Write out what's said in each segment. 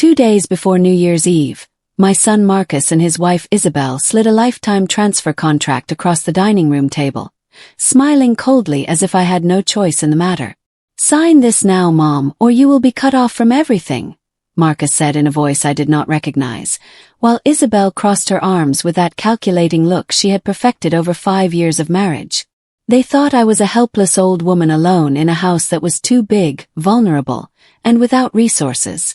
2 days before New Year's Eve, my son Marcus and his wife Isabel slid a lifetime transfer contract across the dining room table, smiling coldly as if I had no choice in the matter. "Sign this now, Mom, or you will be cut off from everything," Marcus said in a voice I did not recognize, while Isabel crossed her arms with that calculating look she had perfected over 5 years of marriage. They thought I was a helpless old woman alone in a house that was too big, vulnerable, and without resources.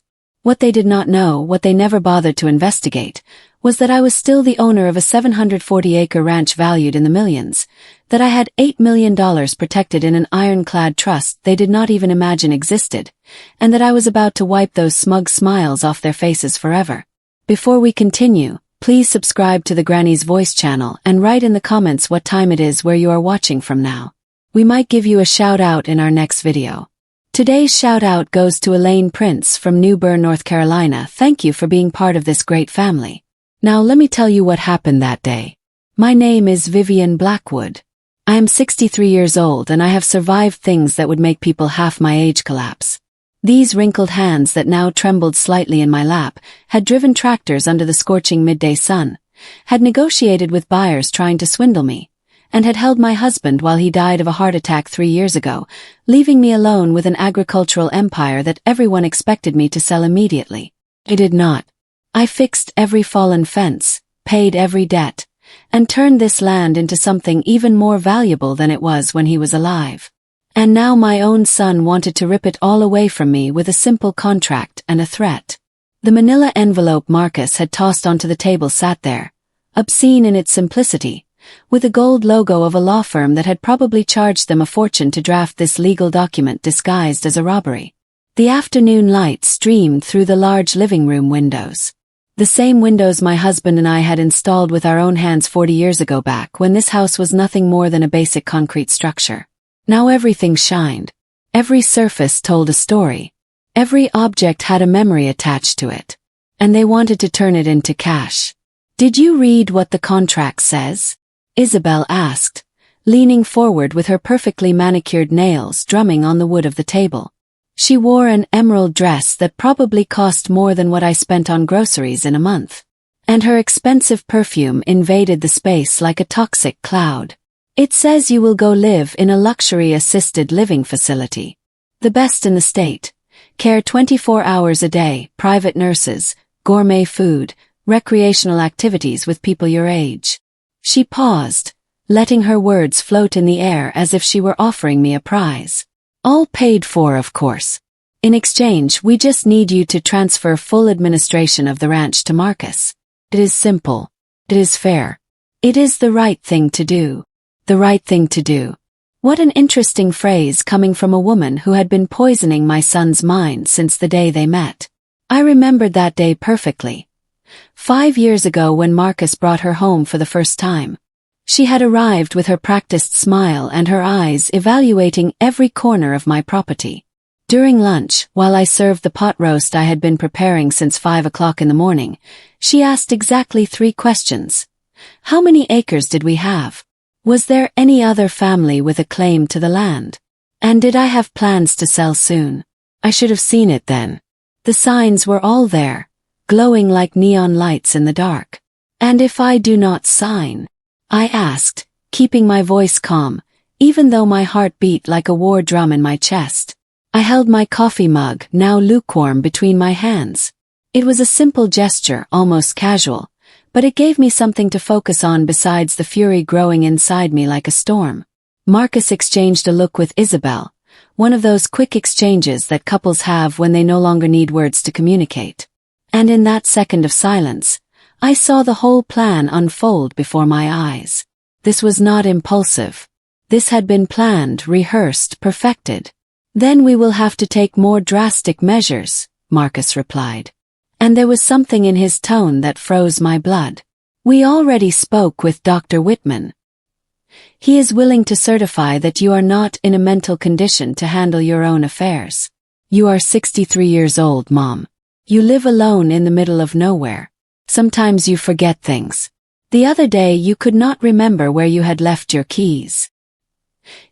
What they did not know, what they never bothered to investigate, was that I was still the owner of a 740-acre ranch valued in the millions, that I had $8 million protected in an ironclad trust they did not even imagine existed, and that I was about to wipe those smug smiles off their faces forever. Before we continue, please subscribe to the Granny's Voice channel and write in the comments what time it is where you are watching from now. We might give you a shout out in our next video. Today's shout out goes to Elaine Prince from New Bern, North Carolina. Thank you for being part of this great family. Now let me tell you what happened that day. My name is Vivian Blackwood. I am 63 years old and I have survived things that would make people half my age collapse. These wrinkled hands that now trembled slightly in my lap had driven tractors under the scorching midday sun, had negotiated with buyers trying to swindle me, and had held my husband while he died of a heart attack 3 years ago, leaving me alone with an agricultural empire that everyone expected me to sell immediately. I did not. I fixed every fallen fence, paid every debt, and turned this land into something even more valuable than it was when he was alive. And now my own son wanted to rip it all away from me with a simple contract and a threat. The manila envelope Marcus had tossed onto the table sat there, obscene in its simplicity, with a gold logo of a law firm that had probably charged them a fortune to draft this legal document disguised as a robbery. The afternoon light streamed through the large living room windows. The same windows my husband and I had installed with our own hands 40 years ago, back when this house was nothing more than a basic concrete structure. Now everything shined. Every surface told a story. Every object had a memory attached to it. And they wanted to turn it into cash. "Did you read what the contract says?" Isabel asked, leaning forward with her perfectly manicured nails drumming on the wood of the table. She wore an emerald dress that probably cost more than what I spent on groceries in a month. And her expensive perfume invaded the space like a toxic cloud. "It says you will go live in a luxury assisted living facility. The best in the state. Care 24 hours a day, private nurses, gourmet food, recreational activities with people your age." She paused, letting her words float in the air as if she were offering me a prize. "All paid for, of course. In exchange, we just need you to transfer full administration of the ranch to Marcus. It is simple. It is fair. It is the right thing to do. The right thing to do." What an interesting phrase coming from a woman who had been poisoning my son's mind since the day they met. I remembered that day perfectly. 5 years ago when Marcus brought her home for the first time. She had arrived with her practiced smile and her eyes evaluating every corner of my property. During lunch, while I served the pot roast I had been preparing since 5 o'clock in the morning, she asked exactly 3 questions. How many acres did we have? Was there any other family with a claim to the land? And did I have plans to sell soon? I should have seen it then. The signs were all there, glowing like neon lights in the dark. "And if I do not sign?" I asked, keeping my voice calm, even though my heart beat like a war drum in my chest. I held my coffee mug, now lukewarm, between my hands. It was a simple gesture, almost casual, but it gave me something to focus on besides the fury growing inside me like a storm. Marcus exchanged a look with Isabel, one of those quick exchanges that couples have when they no longer need words to communicate. And in that second of silence, I saw the whole plan unfold before my eyes. This was not impulsive. This had been planned, rehearsed, perfected. "Then we will have to take more drastic measures," Marcus replied. And there was something in his tone that froze my blood. "We already spoke with Dr. Whitman. He is willing to certify that you are not in a mental condition to handle your own affairs. You are 63 years old, Mom. You live alone in the middle of nowhere. Sometimes you forget things. The other day you could not remember where you had left your keys."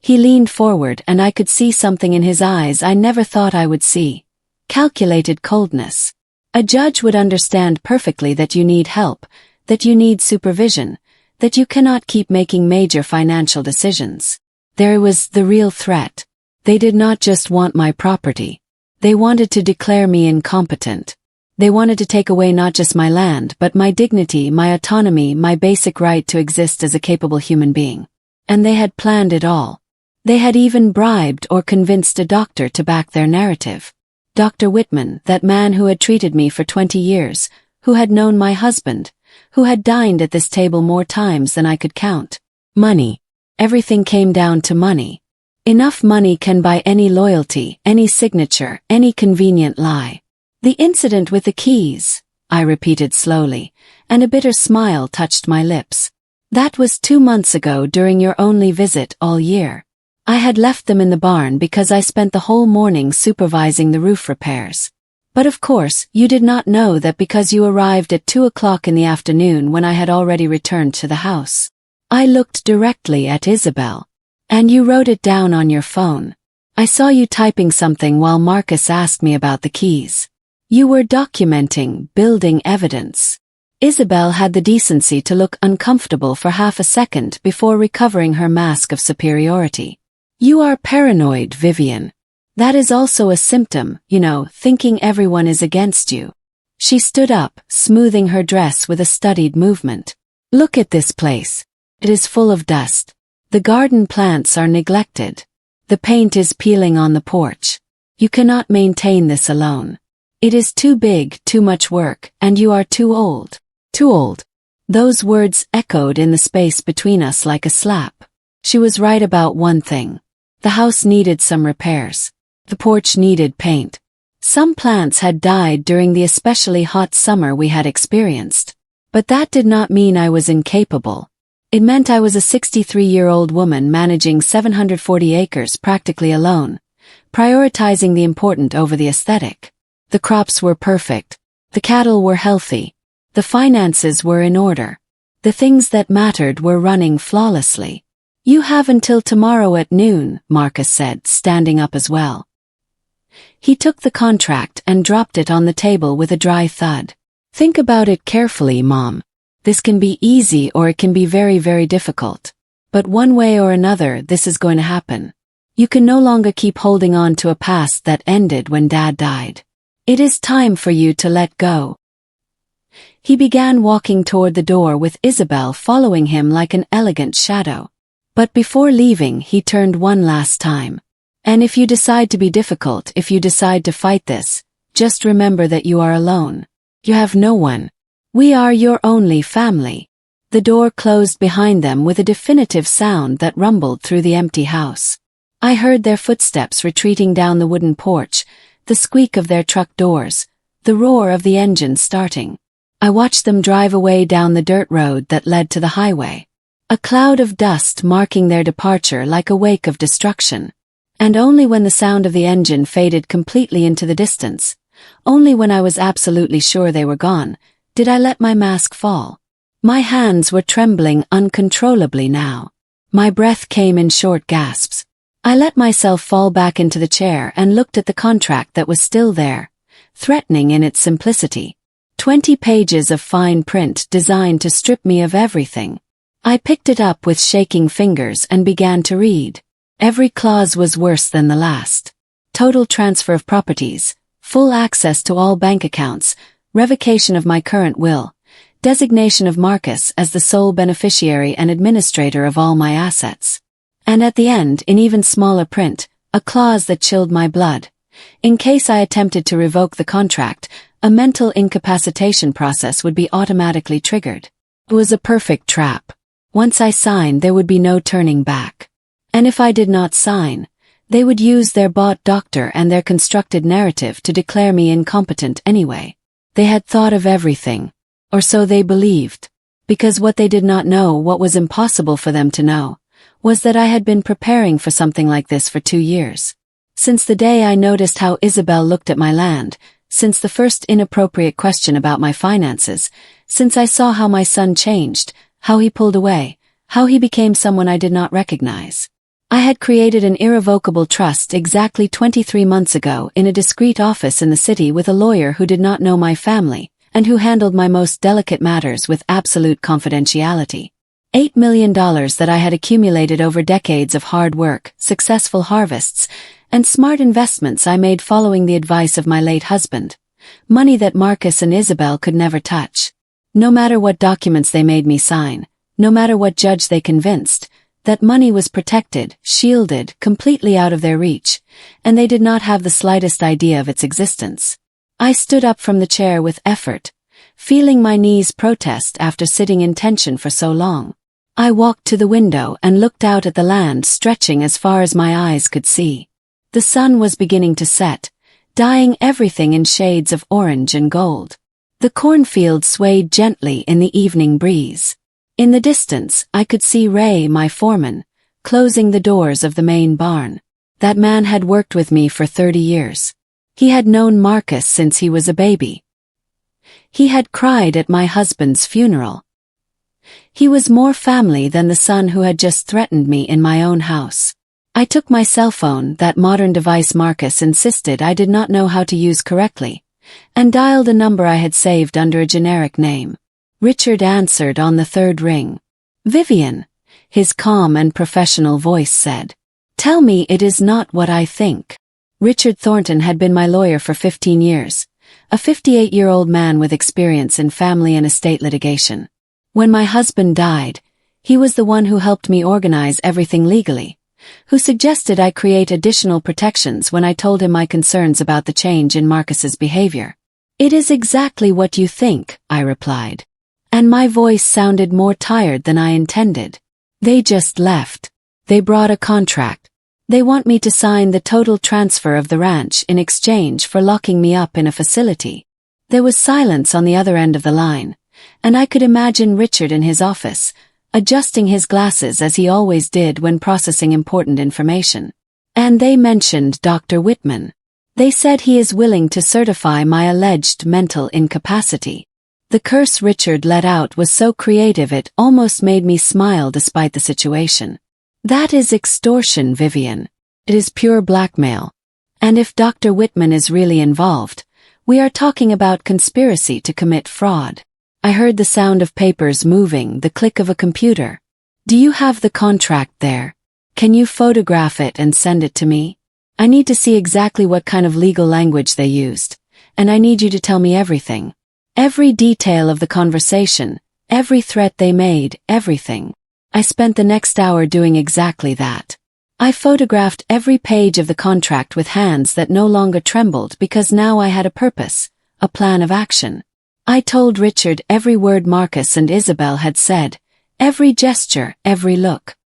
He leaned forward and I could see something in his eyes I never thought I would see. Calculated coldness. A judge would understand perfectly that you need help, that you need supervision, that you cannot keep making major financial decisions. There was the real threat. They did not just want my property. They wanted to declare me incompetent. They wanted to take away not just my land but my dignity, my autonomy, my basic right to exist as a capable human being. And they had planned it all. They had even bribed or convinced a doctor to back their narrative. Dr. Whitman, that man who had treated me for 20 years, who had known my husband, who had dined at this table more times than I could count. Money. Everything came down to money. Enough money can buy any loyalty, any signature, any convenient lie. The incident with the keys, I repeated slowly, and a bitter smile touched my lips. That was 2 months ago during your only visit all year. I had left them in the barn because I spent the whole morning supervising the roof repairs. But of course, you did not know that because you arrived at 2 o'clock in the afternoon when I had already returned to the house. I looked directly at Isabel. And you wrote it down on your phone. I saw you typing something while Marcus asked me about the keys. You were documenting, building evidence. Isabel had the decency to look uncomfortable for half a second before recovering her mask of superiority. You are paranoid, Vivian. That is also a symptom, thinking everyone is against you. She stood up, smoothing her dress with a studied movement. Look at this place. It is full of dust. The garden plants are neglected. The paint is peeling on the porch. You cannot maintain this alone. It is too big, too much work, and you are too old. Too old. Those words echoed in the space between us like a slap. She was right about one thing. The house needed some repairs. The porch needed paint. Some plants had died during the especially hot summer we had experienced. But that did not mean I was incapable. It meant I was a 63-year-old woman managing 740 acres practically alone, prioritizing the important over the aesthetic. The crops were perfect. The cattle were healthy. The finances were in order. The things that mattered were running flawlessly. You have until tomorrow at noon, Marcus said, standing up as well. He took the contract and dropped it on the table with a dry thud. Think about it carefully, Mom. This can be easy or it can be very, very difficult. But one way or another, this is going to happen. You can no longer keep holding on to a past that ended when Dad died. It is time for you to let go. He began walking toward the door with Isabel following him like an elegant shadow. But before leaving, he turned one last time. And if you decide to be difficult, if you decide to fight this, just remember that you are alone. You have no one. We are your only family. The door closed behind them with a definitive sound that rumbled through the empty house. I heard their footsteps retreating down the wooden porch, the squeak of their truck doors, the roar of the engine starting. I watched them drive away down the dirt road that led to the highway. A cloud of dust marking their departure like a wake of destruction. And only when the sound of the engine faded completely into the distance, only when I was absolutely sure they were gone, did I let my mask fall. My hands were trembling uncontrollably now. My breath came in short gasps. I let myself fall back into the chair and looked at the contract that was still there, threatening in its simplicity. 20 pages of fine print designed to strip me of everything. I picked it up with shaking fingers and began to read. Every clause was worse than the last. Total transfer of properties, full access to all bank accounts, revocation of my current will, designation of Marcus as the sole beneficiary and administrator of all my assets. And at the end, in even smaller print, a clause that chilled my blood. In case I attempted to revoke the contract, a mental incapacitation process would be automatically triggered. It was a perfect trap. Once I signed, there would be no turning back. And if I did not sign, they would use their bought doctor and their constructed narrative to declare me incompetent anyway. They had thought of everything, or so they believed, because what they did not know, what was impossible for them to know, was that I had been preparing for something like this for 2 years. Since the day I noticed how Isabel looked at my land, since the first inappropriate question about my finances, since I saw how my son changed, how he pulled away, how he became someone I did not recognize. I had created an irrevocable trust exactly 23 months ago in a discreet office in the city with a lawyer who did not know my family, and who handled my most delicate matters with absolute confidentiality. $8 million that I had accumulated over decades of hard work, successful harvests, and smart investments I made following the advice of my late husband. Money that Marcus and Isabel could never touch. No matter what documents they made me sign, no matter what judge they convinced, that money was protected, shielded, completely out of their reach, and they did not have the slightest idea of its existence. I stood up from the chair with effort, feeling my knees protest after sitting in tension for so long. I walked to the window and looked out at the land stretching as far as my eyes could see. The sun was beginning to set, dyeing everything in shades of orange and gold. The cornfield swayed gently in the evening breeze. In the distance, I could see Ray, my foreman, closing the doors of the main barn. That man had worked with me for 30 years. He had known Marcus since he was a baby. He had cried at my husband's funeral. He was more family than the son who had just threatened me in my own house. I took my cell phone, that modern device Marcus insisted I did not know how to use correctly, and dialed a number I had saved under a generic name. Richard answered on the third ring. "Vivian," his calm and professional voice said. "Tell me it is not what I think." Richard Thornton had been my lawyer for 15 years, a 58-year-old man with experience in family and estate litigation. When my husband died, he was the one who helped me organize everything legally, who suggested I create additional protections when I told him my concerns about the change in Marcus's behavior. "It is exactly what you think," I replied. And my voice sounded more tired than I intended. "They just left. They brought a contract. They want me to sign the total transfer of the ranch in exchange for locking me up in a facility." There was silence on the other end of the line, and I could imagine Richard in his office, adjusting his glasses as he always did when processing important information. "And they mentioned Dr. Whitman. They said he is willing to certify my alleged mental incapacity." The curse Richard let out was so creative it almost made me smile despite the situation. "That is extortion, Vivian. It is pure blackmail. And if Dr. Whitman is really involved, we are talking about conspiracy to commit fraud." I heard the sound of papers moving, the click of a computer. "Do you have the contract there? Can you photograph it and send it to me? I need to see exactly what kind of legal language they used, and I need you to tell me everything. Every detail of the conversation, every threat they made, everything." I spent the next hour doing exactly that. I photographed every page of the contract with hands that no longer trembled because now I had a purpose, a plan of action. I told Richard every word Marcus and Isabel had said, every gesture, every look.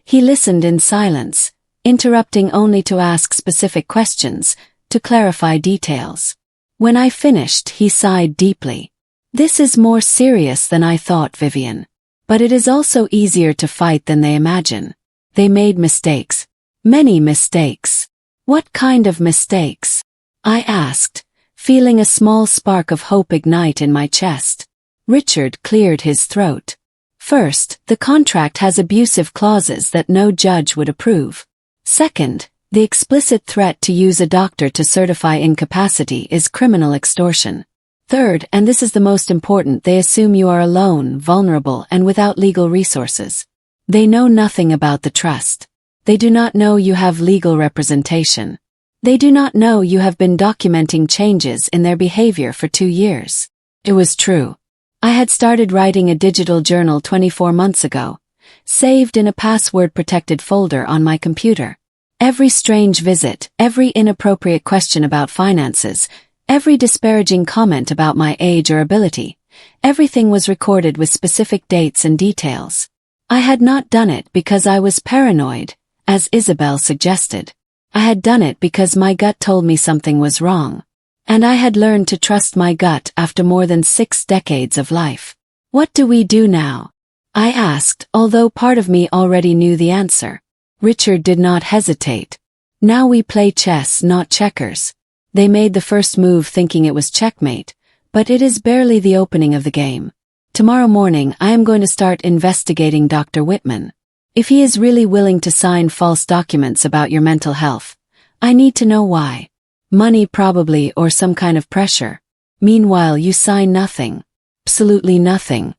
He listened in silence, interrupting only to ask specific questions, to clarify details. When I finished, he sighed deeply. "This is more serious than I thought, Vivian. But it is also easier to fight than they imagine. They made mistakes. Many mistakes." "What kind of mistakes?" I asked, feeling a small spark of hope ignite in my chest. Richard cleared his throat. "First, the contract has abusive clauses that no judge would approve. Second, the explicit threat to use a doctor to certify incapacity is criminal extortion. Third, and this is the most important, they assume you are alone, vulnerable, and without legal resources. They know nothing about the trust. They do not know you have legal representation. They do not know you have been documenting changes in their behavior for 2 years." It was true. I had started writing a digital journal 24 months ago, saved in a password-protected folder on my computer. Every strange visit, every inappropriate question about finances, every disparaging comment about my age or ability, everything was recorded with specific dates and details. I had not done it because I was paranoid, as Isabel suggested. I had done it because my gut told me something was wrong. And I had learned to trust my gut after more than 6 decades of life. "What do we do now?" I asked, although part of me already knew the answer. Richard did not hesitate. "Now we play chess, not checkers." They made the first move thinking it was checkmate, but it is barely the opening of the game. Tomorrow morning I am going to start investigating Dr. Whitman. If he is really willing to sign false documents about your mental health, I need to know why. Money probably, or some kind of pressure. Meanwhile, you sign nothing. Absolutely nothing.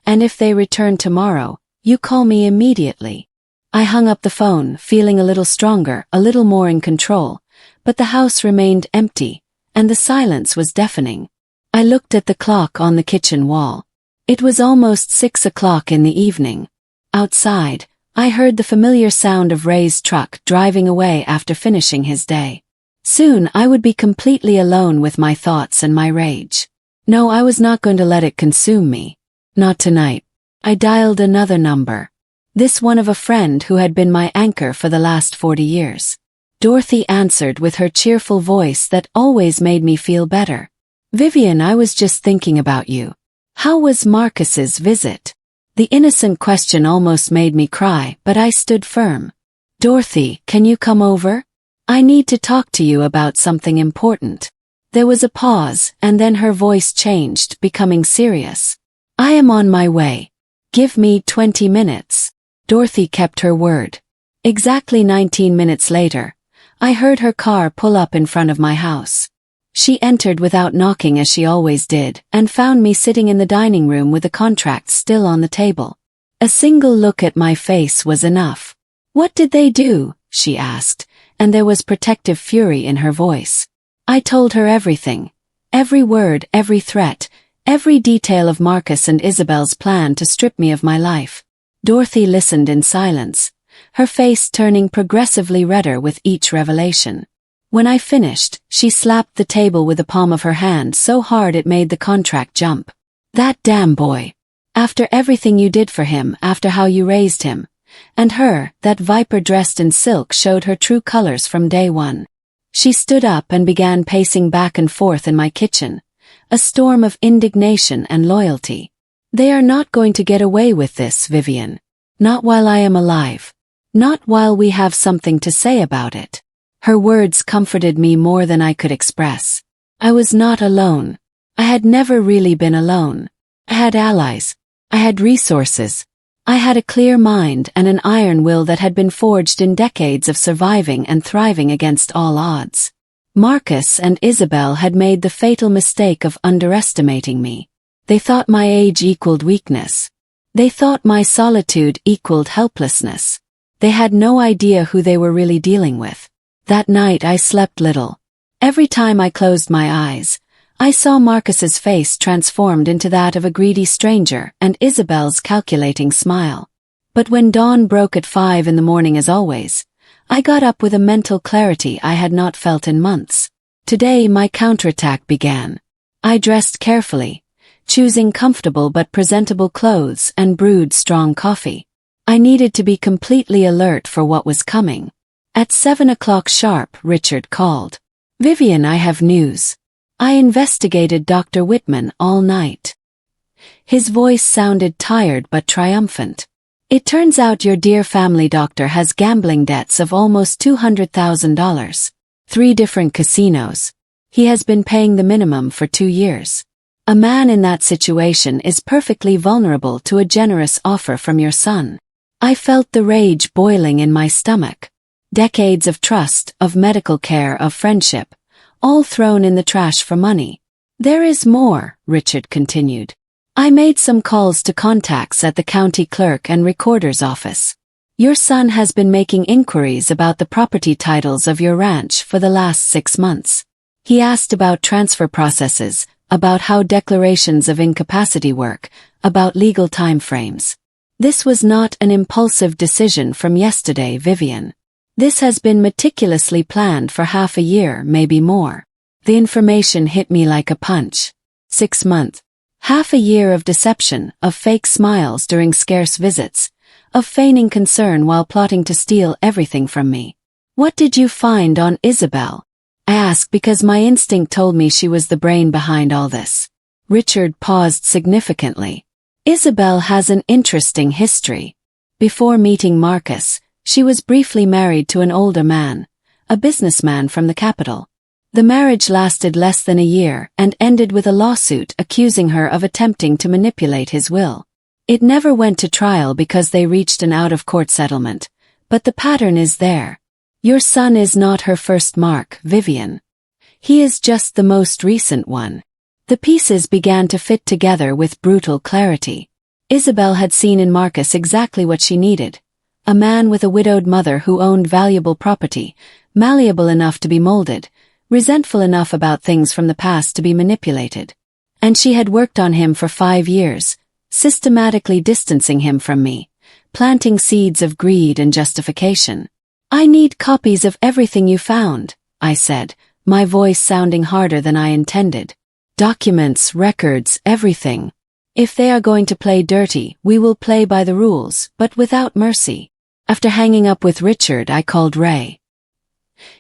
And if they return tomorrow, you call me immediately. I hung up the phone, feeling a little stronger, a little more in control, but the house remained empty, and the silence was deafening. I looked at the clock on the kitchen wall. It was almost 6 o'clock in the evening. Outside, I heard the familiar sound of Ray's truck driving away after finishing his day. Soon I would be completely alone with my thoughts and my rage. No, I was not going to let it consume me. Not tonight. I dialed another number. This one of a friend who had been my anchor for the last 40 years. Dorothy answered with her cheerful voice that always made me feel better. Vivian, I was just thinking about you. How was Marcus's visit? The innocent question almost made me cry, but I stood firm. Dorothy, can you come over? I need to talk to you about something important. There was a pause, and then her voice changed, becoming serious. I am on my way. Give me 20 minutes. Dorothy kept her word. Exactly 19 minutes later, I heard her car pull up in front of my house. She entered without knocking as she always did, and found me sitting in the dining room with the contract still on the table. A single look at my face was enough. What did they do? She asked, and there was protective fury in her voice. I told her everything. Every word, every threat, every detail of Marcus and Isabel's plan to strip me of my life. Dorothy listened in silence, her face turning progressively redder with each revelation. When I finished, she slapped the table with the palm of her hand so hard it made the contract jump. That damn boy. After everything you did for him, after how you raised him. And her, that viper dressed in silk, showed her true colors from day one. She stood up and began pacing back and forth in my kitchen, a storm of indignation and loyalty. They are not going to get away with this, Vivian. Not while I am alive. Not while we have something to say about it. Her words comforted me more than I could express. I was not alone. I had never really been alone. I had allies. I had resources. I had a clear mind and an iron will that had been forged in decades of surviving and thriving against all odds. Marcus and Isabel had made the fatal mistake of underestimating me. They thought my age equaled weakness. They thought my solitude equaled helplessness. They had no idea who they were really dealing with. That night I slept little. Every time I closed my eyes, I saw Marcus's face transformed into that of a greedy stranger and Isabel's calculating smile. But when dawn broke at 5 in the morning as always, I got up with a mental clarity I had not felt in months. Today my counterattack began. I dressed carefully, choosing comfortable but presentable clothes and brewed strong coffee. I needed to be completely alert for what was coming. At 7 o'clock sharp, Richard called. Vivian, I have news. I investigated Dr. Whitman all night. His voice sounded tired but triumphant. It turns out your dear family doctor has gambling debts of almost $200,000. 3 different casinos. He has been paying the minimum for 2 years. A man in that situation is perfectly vulnerable to a generous offer from your son. I felt the rage boiling in my stomach. Decades of trust, of medical care, of friendship, all thrown in the trash for money. There is more, Richard continued. I made some calls to contacts at the county clerk and recorder's office. Your son has been making inquiries about the property titles of your ranch for the last 6 months. He asked about transfer processes, about how declarations of incapacity work, about legal timeframes. This was not an impulsive decision from yesterday, Vivian. This has been meticulously planned for half a year, maybe more. The information hit me like a punch. 6 months. Half a year of deception, of fake smiles during scarce visits, of feigning concern while plotting to steal everything from me. What did you find on Isabel? I asked because my instinct told me she was the brain behind all this. Richard paused significantly. Isabel has an interesting history. Before meeting Marcus, she was briefly married to an older man, a businessman from the capital. The marriage lasted less than a year and ended with a lawsuit accusing her of attempting to manipulate his will. It never went to trial because they reached an out-of-court settlement, but the pattern is there. Your son is not her first mark, Vivian. He is just the most recent one. The pieces began to fit together with brutal clarity. Isabel had seen in Marcus exactly what she needed. A man with a widowed mother who owned valuable property, malleable enough to be molded, resentful enough about things from the past to be manipulated. And she had worked on him for 5 years, systematically distancing him from me, planting seeds of greed and justification. I need copies of everything you found, I said, my voice sounding harder than I intended. Documents, records, everything. If they are going to play dirty, we will play by the rules, but without mercy. After hanging up with Richard, I called Ray.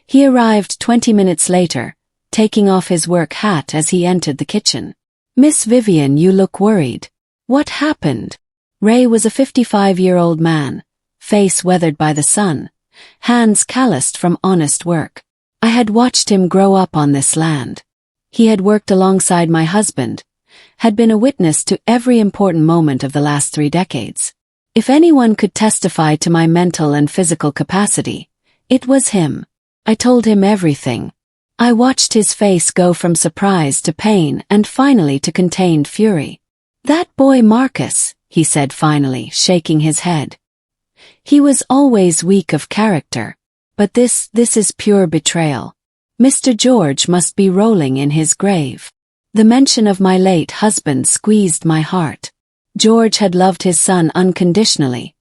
He arrived 20 minutes later, taking off his work hat as he entered the kitchen. Miss Vivian, you look worried. What happened? Ray was a 55-year-old man, face weathered by the sun, hands calloused from honest work. I had watched him grow up on this land. He had worked alongside my husband, had been a witness to every important moment of the last 3 decades. If anyone could testify to my mental and physical capacity, it was him. I told him everything. I watched his face go from surprise to pain and finally to contained fury. That boy Marcus, he said finally, shaking his head. He was always weak of character. But this is pure betrayal. Mr. George must be rolling in his grave. The mention of my late husband squeezed my heart. George had loved his son unconditionally,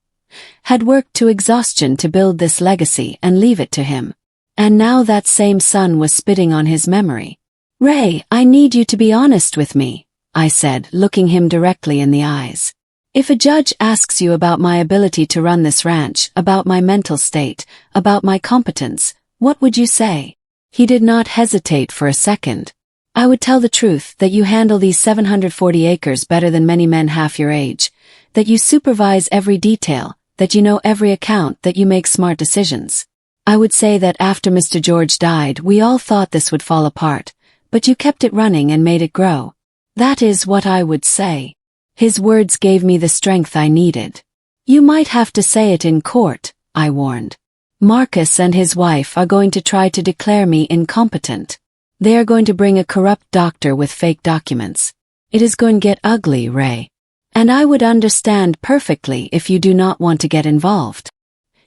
had worked to exhaustion to build this legacy and leave it to him. And now that same son was spitting on his memory. Ray, I need you to be honest with me, I said, looking him directly in the eyes. If a judge asks you about my ability to run this ranch, about my mental state, about my competence, what would you say? He did not hesitate for a second. I would tell the truth that you handle these 740 acres better than many men half your age, that you supervise every detail, that you know every account, that you make smart decisions. I would say that after Mr. George died, we all thought this would fall apart, but you kept it running and made it grow. That is what I would say. His words gave me the strength I needed. You might have to say it in court, I warned. Marcus and his wife are going to try to declare me incompetent. They are going to bring a corrupt doctor with fake documents. It is going to get ugly, Ray. And I would understand perfectly if you do not want to get involved.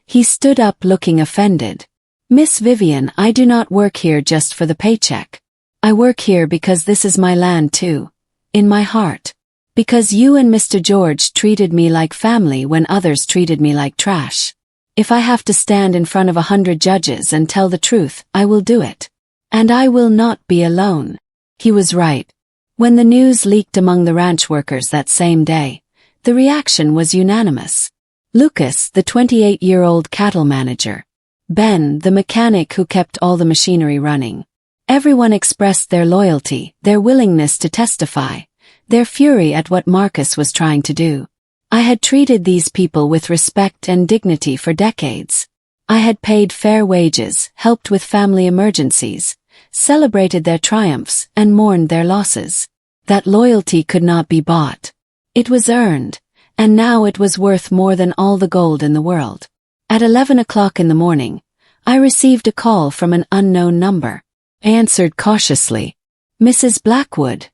He stood up looking offended. Miss Vivian, I do not work here just for the paycheck. I work here because this is my land too. In my heart. Because you and Mr. George treated me like family when others treated me like trash. If I have to stand in front of 100 judges and tell the truth, I will do it. And I will not be alone. He was right. When the news leaked among the ranch workers that same day, the reaction was unanimous. Lucas, the 28-year-old cattle manager. Ben, the mechanic who kept all the machinery running. Everyone expressed their loyalty, their willingness to testify, their fury at what Marcus was trying to do. I had treated these people with respect and dignity for decades. I had paid fair wages, helped with family emergencies, celebrated their triumphs, and mourned their losses. That loyalty could not be bought. It was earned, and now it was worth more than all the gold in the world. At 11 o'clock in the morning, I received a call from an unknown number. I answered cautiously. Mrs. Blackwood?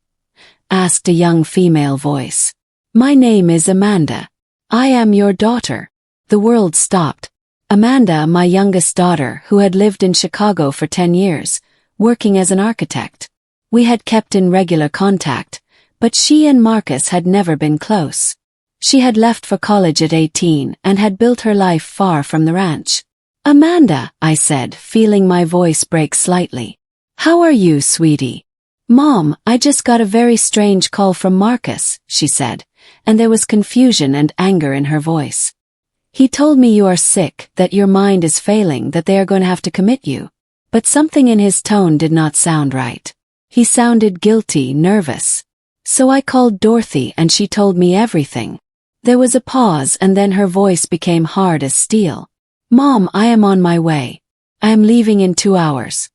Asked a young female voice. My name is Amanda. I am your daughter. The world stopped. Amanda, my youngest daughter, who had lived in Chicago for 10 years, working as an architect. We had kept in regular contact, but she and Marcus had never been close. She had left for college at 18 and had built her life far from the ranch. Amanda, I said, feeling my voice break slightly. How are you, sweetie? Mom, I just got a very strange call from Marcus, she said, and there was confusion and anger in her voice. He told me you are sick, that your mind is failing, that they are going to have to commit you. But something in his tone did not sound right. He sounded guilty, nervous. So I called Dorothy and she told me everything. There was a pause and then her voice became hard as steel. Mom, I am on my way. I am leaving in 2 hours.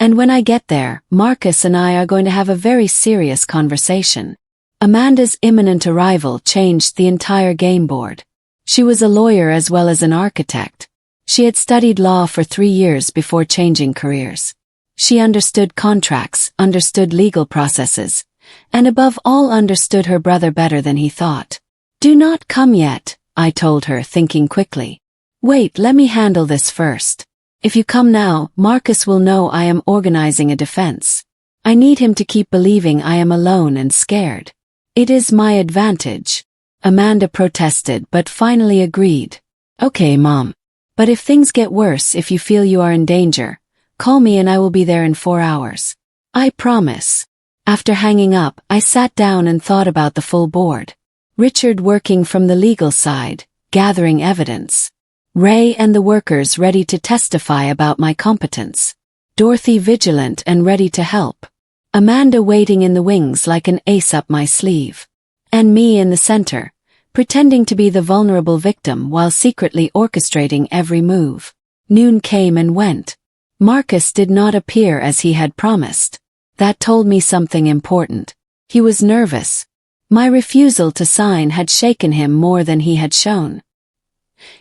And when I get there, Marcus and I are going to have a very serious conversation. Amanda's imminent arrival changed the entire game board. She was a lawyer as well as an architect. She had studied law for 3 years before changing careers. She understood contracts, understood legal processes, and above all understood her brother better than he thought. "Do not come yet," I told her, thinking quickly. "Wait, let me handle this first. If you come now, Marcus will know I am organizing a defense. I need him to keep believing I am alone and scared. It is my advantage." Amanda protested but finally agreed. "Okay, Mom. But if things get worse, if you feel you are in danger, call me and I will be there in 4 hours. I promise." After hanging up, I sat down and thought about the full board. Richard working from the legal side, gathering evidence. Ray and the workers ready to testify about my competence. Dorothy vigilant and ready to help. Amanda waiting in the wings like an ace up my sleeve. And me in the center, pretending to be the vulnerable victim while secretly orchestrating every move. Noon came and went. Marcus did not appear as he had promised. That told me something important. He was nervous. My refusal to sign had shaken him more than he had shown.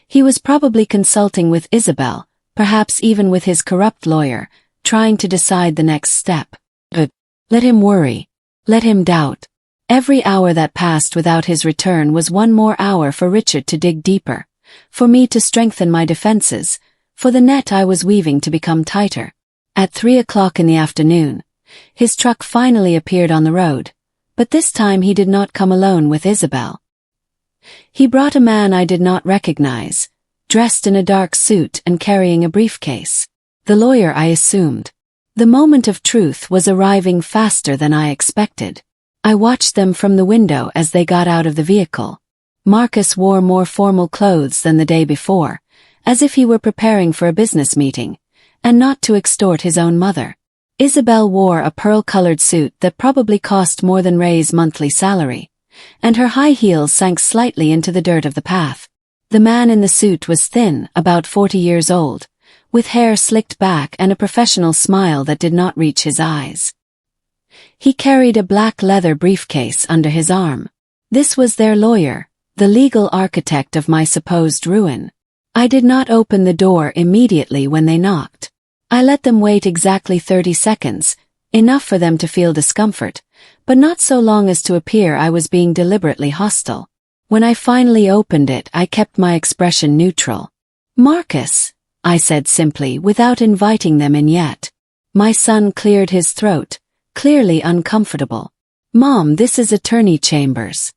He was probably consulting with Isabel, perhaps even with his corrupt lawyer, trying to decide the next step. But let him worry. Let him doubt. Every hour that passed without his return was one more hour for Richard to dig deeper, for me to strengthen my defenses, for the net I was weaving to become tighter. At 3 o'clock in the afternoon, his truck finally appeared on the road, but this time he did not come alone with Isabel. He brought a man I did not recognize, dressed in a dark suit and carrying a briefcase. The lawyer, I assumed. The moment of truth was arriving faster than I expected. I watched them from the window as they got out of the vehicle. Marcus wore more formal clothes than the day before, as if he were preparing for a business meeting, and not to extort his own mother. Isabel wore a pearl-colored suit that probably cost more than Ray's monthly salary, and her high heels sank slightly into the dirt of the path. The man in the suit was thin, about 40 years old, with hair slicked back and a professional smile that did not reach his eyes. He carried a black leather briefcase under his arm. This was their lawyer, the legal architect of my supposed ruin. I did not open the door immediately when they knocked. I let them wait exactly 30 seconds, enough for them to feel discomfort, but not so long as to appear I was being deliberately hostile. When I finally opened it, I kept my expression neutral. "Marcus," I said simply, without inviting them in yet. My son cleared his throat, clearly uncomfortable. "Mom, this is Attorney Chambers.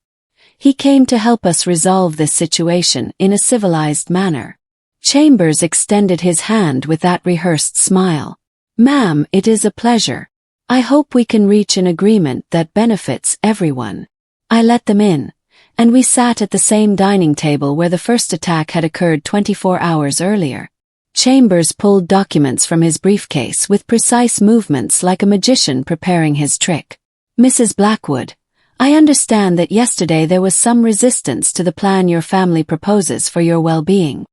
He came to help us resolve this situation in a civilized manner." Chambers extended his hand with that rehearsed smile. "Ma'am, it is a pleasure. I hope we can reach an agreement that benefits everyone." I let them in, and we sat at the same dining table where the first attack had occurred 24 hours earlier. Chambers pulled documents from his briefcase with precise movements like a magician preparing his trick. "Mrs. Blackwood, I understand that yesterday there was some resistance to the plan your family proposes for your well-being."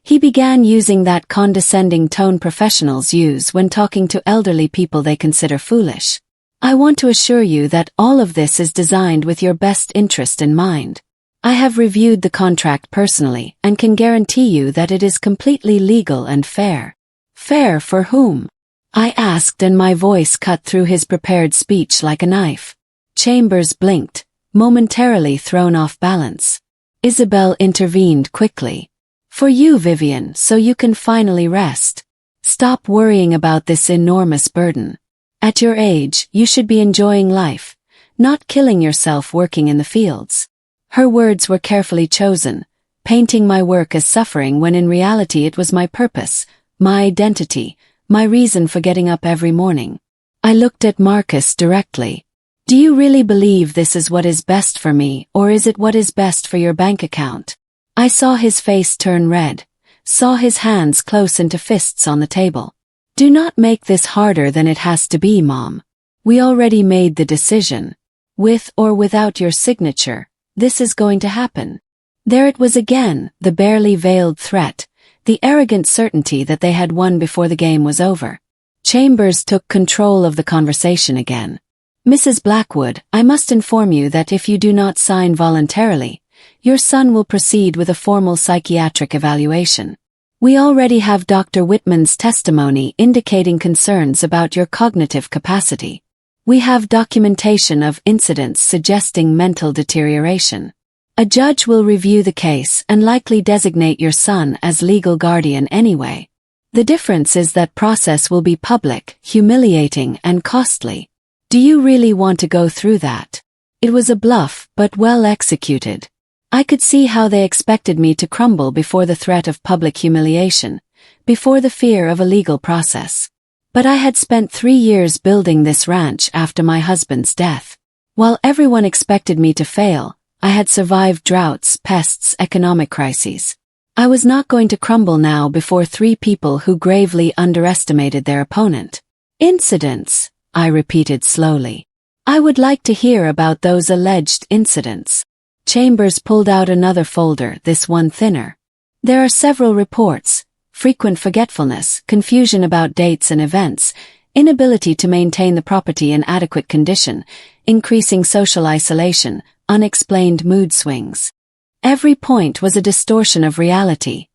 He began using that condescending tone professionals use when talking to elderly people they consider foolish. "I want to assure you that all of this is designed with your best interest in mind. I have reviewed the contract personally and can guarantee you that it is completely legal and fair." "Fair for whom?" I asked, and my voice cut through his prepared speech like a knife. Chambers blinked, momentarily thrown off balance. Isabel intervened quickly. "For you, Vivian, so you can finally rest. Stop worrying about this enormous burden. At your age, you should be enjoying life, not killing yourself working in the fields." Her words were carefully chosen, painting my work as suffering when in reality it was my purpose, my identity, my reason for getting up every morning. I looked at Marcus directly. "Do you really believe this is what is best for me, or is it what is best for your bank account?" I saw his face turn red, saw his hands close into fists on the table. "Do not make this harder than it has to be, Mom. We already made the decision. With or without your signature, this is going to happen." There it was again, the barely veiled threat, the arrogant certainty that they had won before the game was over. Chambers took control of the conversation again. Mrs. Blackwood, I must inform you that if you do not sign voluntarily, your son will proceed with a formal psychiatric evaluation. We already have Dr. Whitman's testimony indicating concerns about your cognitive capacity. We have documentation of incidents suggesting mental deterioration. A judge will review the case and likely designate your son as legal guardian anyway. The difference is that process will be public, humiliating, and costly. Do you really want to go through that? It was a bluff, but well executed. I could see how they expected me to crumble before the threat of public humiliation, before the fear of a legal process. But I had spent 3 years building this ranch after my husband's death. While everyone expected me to fail, I had survived droughts, pests, economic crises. I was not going to crumble now before 3 people who gravely underestimated their opponent. Incidents, I repeated slowly. I would like to hear about those alleged incidents. Chambers pulled out another folder, this one thinner. There are several reports: frequent forgetfulness, confusion about dates and events, inability to maintain the property in adequate condition, increasing social isolation, unexplained mood swings. Every point was a distortion of reality,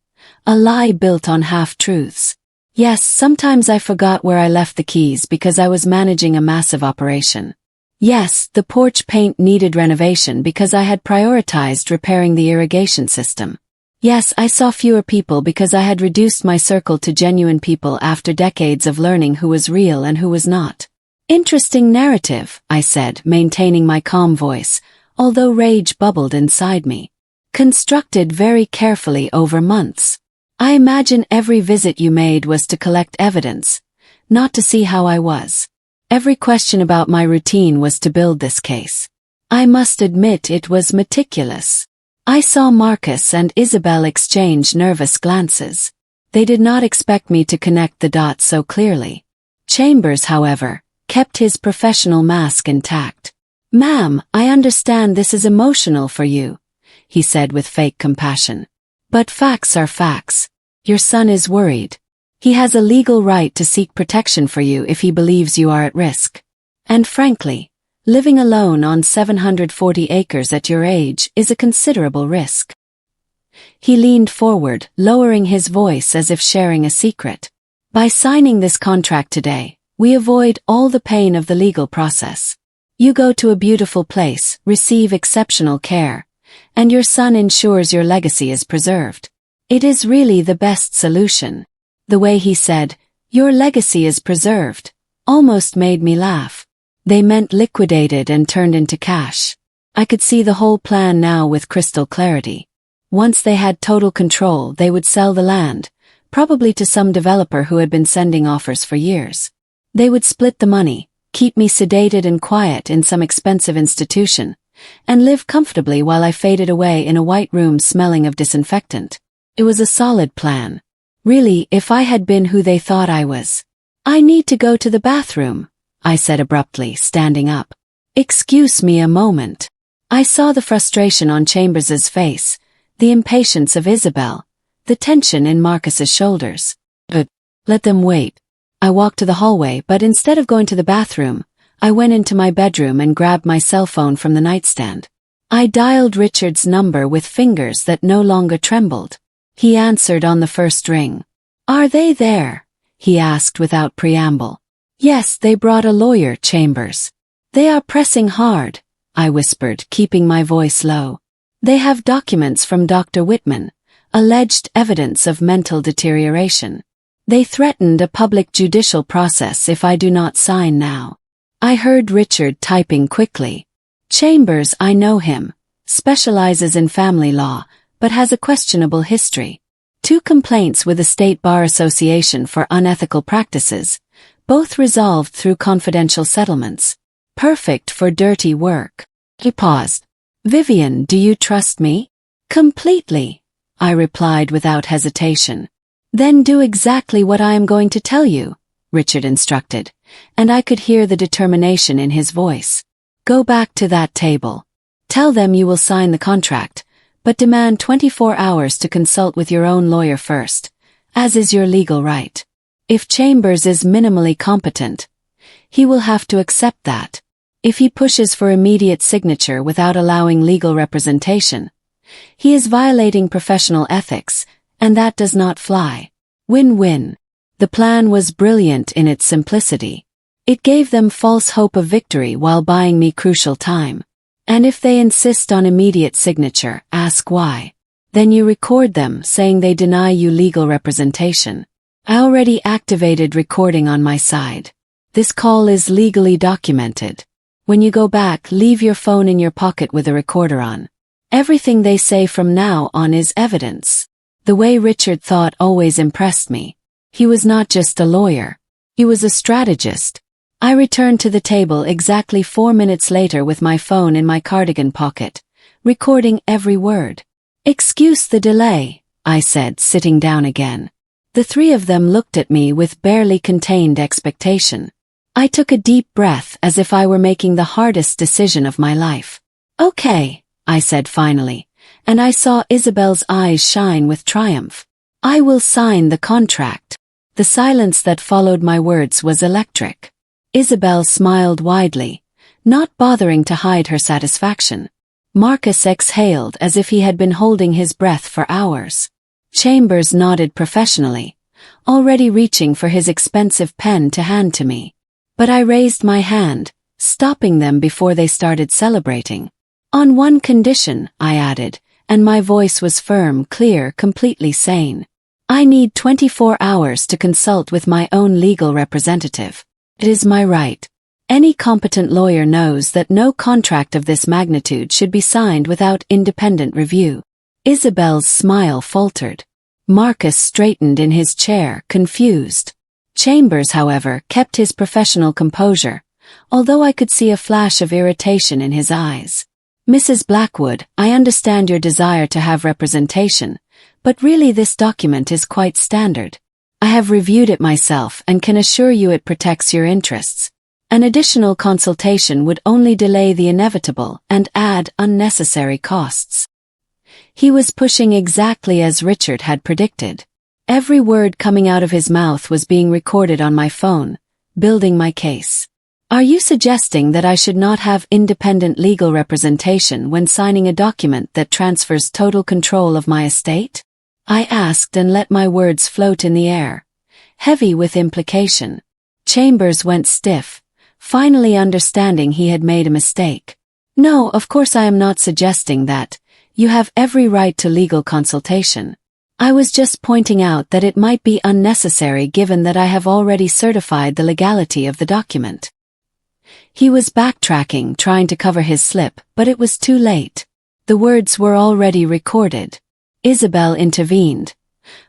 a lie built on half-truths. Yes, sometimes I forgot where I left the keys because I was managing a massive operation. Yes, the porch paint needed renovation because I had prioritized repairing the irrigation system. Yes, I saw fewer people because I had reduced my circle to genuine people after decades of learning who was real and who was not. Interesting narrative, I said, maintaining my calm voice, although rage bubbled inside me. Constructed very carefully over months. I imagine every visit you made was to collect evidence, not to see how I was. Every question about my routine was to build this case. I must admit it was meticulous. I saw Marcus and Isabel exchange nervous glances. They did not expect me to connect the dots so clearly. Chambers, however, kept his professional mask intact. "Ma'am, I understand this is emotional for you," he said with fake compassion. "But facts are facts. Your son is worried. He has a legal right to seek protection for you if he believes you are at risk. And frankly, living alone on 740 acres at your age is a considerable risk." He leaned forward, lowering his voice as if sharing a secret. "By signing this contract today, we avoid all the pain of the legal process. You go to a beautiful place, receive exceptional care, and your son ensures your legacy is preserved. It is really the best solution." The way he said, "Your legacy is preserved," almost made me laugh. They meant liquidated and turned into cash. I could see the whole plan now with crystal clarity. Once they had total control, they would sell the land, probably to some developer who had been sending offers for years. They would split the money, keep me sedated and quiet in some expensive institution, and live comfortably while I faded away in a white room smelling of disinfectant. It was a solid plan. Really, if I had been who they thought I was. "I need to go to the bathroom," I said abruptly, standing up. "Excuse me a moment." I saw the frustration on Chambers's face, the impatience of Isabel, the tension in Marcus's shoulders. But let them wait. I walked to the hallway, but instead of going to the bathroom, I went into my bedroom and grabbed my cell phone from the nightstand. I dialed Richard's number with fingers that no longer trembled. He answered on the first ring. "Are they there?" he asked without preamble. "Yes, they brought a lawyer, Chambers. They are pressing hard," I whispered, keeping my voice low. "They have documents from Dr. Whitman, alleged evidence of mental deterioration. They threatened a public judicial process if I do not sign now." I heard Richard typing quickly. "Chambers, I know him, specializes in family law, but has a questionable history. 2 complaints with the State Bar Association for unethical practices, both resolved through confidential settlements. Perfect for dirty work." He paused. "Vivian, do you trust me?" "Completely," I replied without hesitation. "Then do exactly what I am going to tell you," Richard instructed, and I could hear the determination in his voice. "Go back to that table. Tell them you will sign the contract, but demand 24 hours to consult with your own lawyer first, as is your legal right. If Chambers is minimally competent, he will have to accept that. If he pushes for immediate signature without allowing legal representation, he is violating professional ethics, and that does not fly. Win-win. The plan was brilliant in its simplicity. It gave them false hope of victory while buying me crucial time. And if they insist on immediate signature, ask why. Then you record them saying they deny you legal representation. I already activated recording on my side. This call is legally documented. When you go back, leave your phone in your pocket with a recorder on. Everything they say from now on is evidence. The way Richard thought always impressed me. He was not just a lawyer. He was a strategist. I returned to the table exactly 4 minutes later with my phone in my cardigan pocket, recording every word. "Excuse the delay," I said, sitting down again. The three of them looked at me with barely contained expectation. I took a deep breath as if I were making the hardest decision of my life. "Okay," I said finally, and I saw Isabel's eyes shine with triumph. "I will sign the contract." The silence that followed my words was electric. Isabel smiled widely, not bothering to hide her satisfaction. Marcus exhaled as if he had been holding his breath for hours. Chambers nodded professionally, already reaching for his expensive pen to hand to me. But I raised my hand, stopping them before they started celebrating. "On one condition," I added, and my voice was firm, clear, completely sane. "I need 24 hours to consult with my own legal representative. It is my right. Any competent lawyer knows that no contract of this magnitude should be signed without independent review." Isabel's smile faltered. Marcus straightened in his chair, confused. Chambers, however, kept his professional composure, although I could see a flash of irritation in his eyes. "Mrs. Blackwood, I understand your desire to have representation, but really this document is quite standard. I have reviewed it myself and can assure you it protects your interests. An additional consultation would only delay the inevitable and add unnecessary costs." He was pushing exactly as Richard had predicted. Every word coming out of his mouth was being recorded on my phone, building my case. "Are you suggesting that I should not have independent legal representation when signing a document that transfers total control of my estate?" I asked and let my words float in the air, heavy with implication. Chambers went stiff, finally understanding he had made a mistake. "No, of course I am not suggesting that. You have every right to legal consultation. I was just pointing out that it might be unnecessary given that I have already certified the legality of the document." He was backtracking, trying to cover his slip, but it was too late. The words were already recorded. Isabel intervened,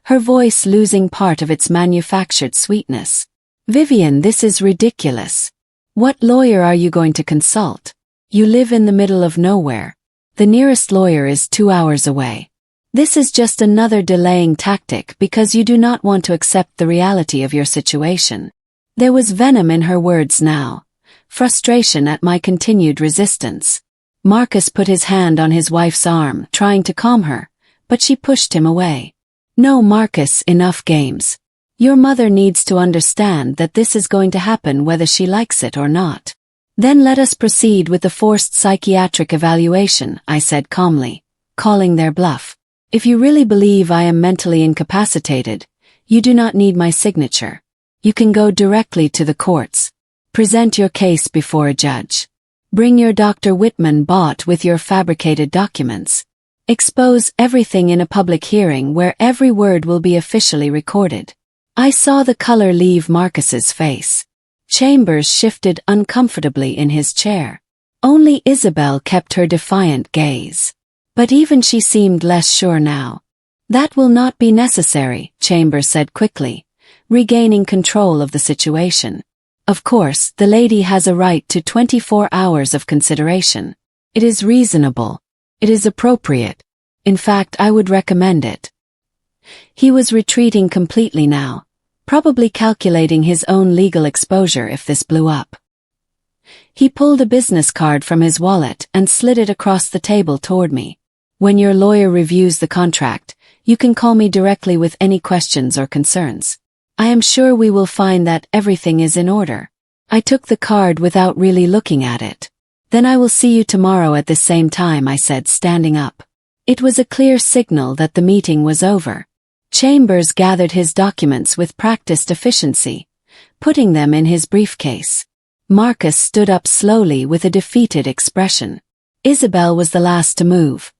her voice losing part of its manufactured sweetness. "Vivian, this is ridiculous. What lawyer are you going to consult? You live in the middle of nowhere. The nearest lawyer is 2 hours away. This is just another delaying tactic because you do not want to accept the reality of your situation." There was venom in her words now, frustration at my continued resistance. Marcus put his hand on his wife's arm, trying to calm her, but she pushed him away. "No, Marcus, enough games. Your mother needs to understand that this is going to happen whether she likes it or not. Then let us proceed with the forced psychiatric evaluation," I said calmly, calling their bluff. "If you really believe I am mentally incapacitated, you do not need my signature. You can go directly to the courts. Present your case before a judge. Bring your Dr. Whitman bought with your fabricated documents. Expose everything in a public hearing where every word will be officially recorded." I saw the color leave Marcus's face. Chambers shifted uncomfortably in his chair. Only Isabel kept her defiant gaze. But even she seemed less sure now. "That will not be necessary," Chambers said quickly, regaining control of the situation. "Of course, the lady has a right to 24 hours of consideration. It is reasonable. It is appropriate. In fact, I would recommend it." He was retreating completely now, probably calculating his own legal exposure if this blew up. He pulled a business card from his wallet and slid it across the table toward me. "When your lawyer reviews the contract, you can call me directly with any questions or concerns. I am sure we will find that everything is in order." I took the card without really looking at it. Then I will see you tomorrow at the same time, I said, standing up. It was a clear signal that the meeting was over. Chambers gathered his documents with practiced efficiency, putting them in his briefcase. Marcus stood up slowly with a defeated expression. Isabel was the last to move,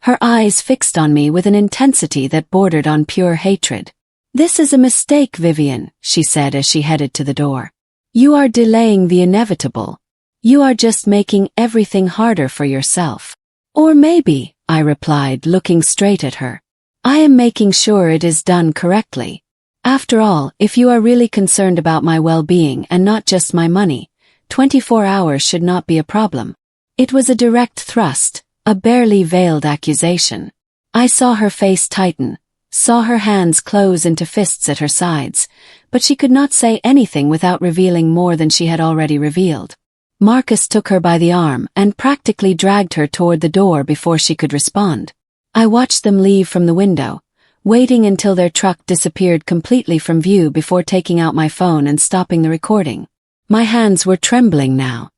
her eyes fixed on me with an intensity that bordered on pure hatred. "This is a mistake, Vivian," she said as she headed to the door. "You are delaying the inevitable. You are just making everything harder for yourself." "Or maybe," I replied, looking straight at her, "I am making sure it is done correctly. After all, if you are really concerned about my well-being and not just my money, 24 hours should not be a problem." It was a direct thrust, a barely veiled accusation. I saw her face tighten, saw her hands close into fists at her sides, but she could not say anything without revealing more than she had already revealed. Marcus took her by the arm and practically dragged her toward the door before she could respond. I watched them leave from the window, waiting until their truck disappeared completely from view before taking out my phone and stopping the recording. My hands were trembling now.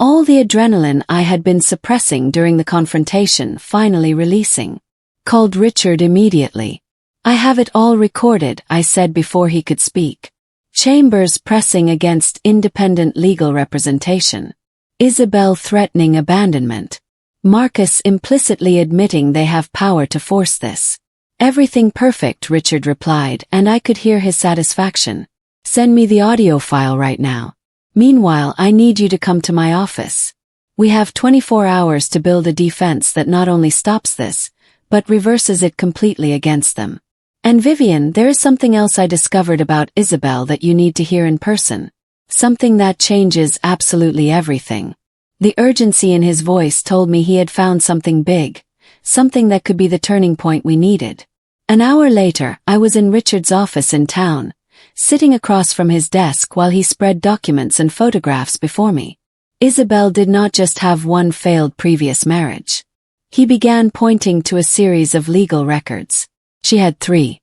All the adrenaline I had been suppressing during the confrontation finally releasing. "Called Richard immediately. I have it all recorded," I said before he could speak. Chambers pressing against independent legal representation. Isabel threatening abandonment. Marcus implicitly admitting they have power to force this. "Everything perfect," Richard replied, and I could hear his satisfaction. "Send me the audio file right now. Meanwhile, I need you to come to my office. We have 24 hours to build a defense that not only stops this, but reverses it completely against them. And Vivian, there is something else I discovered about Isabel that you need to hear in person. Something that changes absolutely everything." The urgency in his voice told me he had found something big, something that could be the turning point we needed. An hour later, I was in Richard's office in town, sitting across from his desk while he spread documents and photographs before me. Isabel did not just have one failed previous marriage. He began pointing to a series of legal records. She had three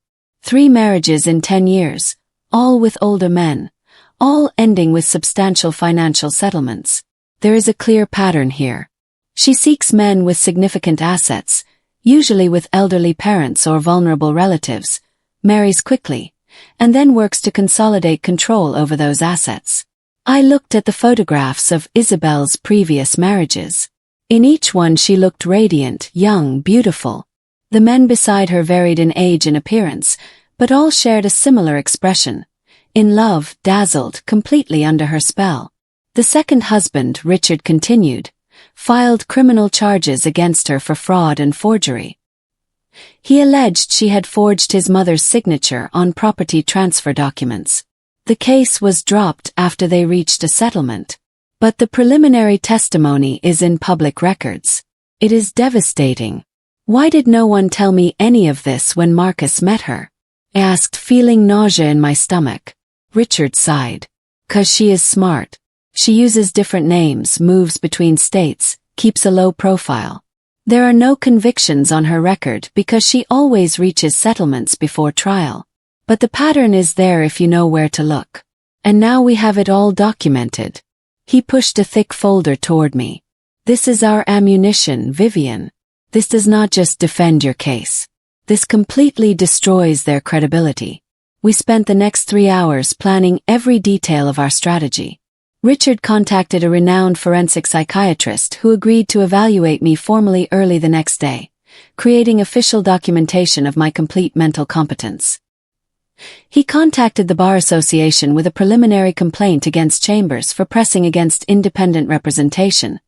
marriages in 10 years, all with older men, all ending with substantial financial settlements. There is a clear pattern here. She seeks men with significant assets, usually with elderly parents or vulnerable relatives, marries quickly, and then works to consolidate control over those assets. I looked at the photographs of Isabel's previous marriages. In each one she looked radiant, young, beautiful. The men beside her varied in age and appearance, but all shared a similar expression. In love, dazzled, completely under her spell. The second husband, Richard continued, filed criminal charges against her for fraud and forgery. He alleged she had forged his mother's signature on property transfer documents. The case was dropped after they reached a settlement. But the preliminary testimony is in public records. It is devastating. Why did no one tell me any of this when Marcus met her? I asked, feeling nausea in my stomach. Richard sighed. "'Cause she is smart. She uses different names, moves between states, keeps a low profile. There are no convictions on her record because she always reaches settlements before trial. But the pattern is there if you know where to look. And now we have it all documented." He pushed a thick folder toward me. "This is our ammunition, Vivian. This does not just defend your case. This completely destroys their credibility." We spent the next 3 hours planning every detail of our strategy. Richard contacted a renowned forensic psychiatrist who agreed to evaluate me formally early the next day, creating official documentation of my complete mental competence. He contacted the Bar Association with a preliminary complaint against Chambers for pressing against independent representation,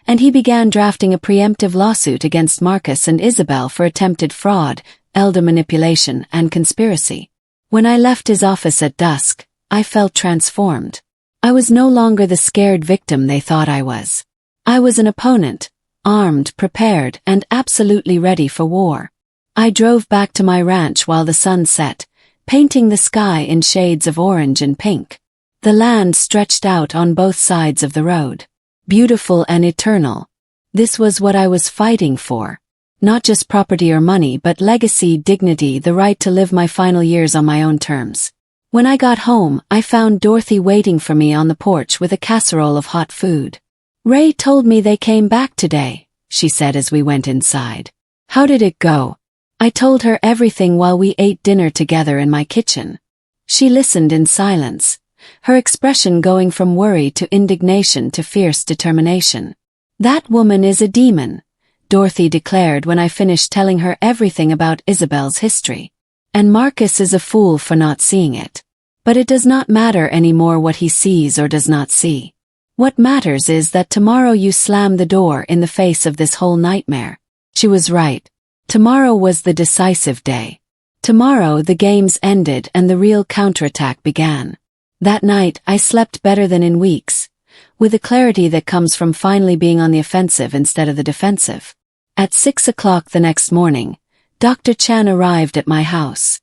and he began drafting a preemptive lawsuit against Marcus and Isabel for attempted fraud, elder manipulation, and conspiracy. When I left his office at dusk, I felt transformed. I was no longer the scared victim they thought I was. I was an opponent, armed, prepared, and absolutely ready for war. I drove back to my ranch while the sun set, painting the sky in shades of orange and pink. The land stretched out on both sides of the road. Beautiful and eternal. This was what I was fighting for. Not just property or money, but legacy, dignity, the right to live my final years on my own terms. When I got home, I found Dorothy waiting for me on the porch with a casserole of hot food. "Ray told me they came back today," she said as we went inside. "How did it go?" I told her everything while we ate dinner together in my kitchen. She listened in silence, her expression going from worry to indignation to fierce determination. "That woman is a demon," Dorothy declared when I finished telling her everything about Isabel's history. "And Marcus is a fool for not seeing it. But it does not matter anymore what he sees or does not see. What matters is that tomorrow you slam the door in the face of this whole nightmare." She was right. Tomorrow was the decisive day. Tomorrow the games ended and the real counterattack began. That night I slept better than in weeks, with the clarity that comes from finally being on the offensive instead of the defensive. At 6 o'clock the next morning, Dr. Chan arrived at my house.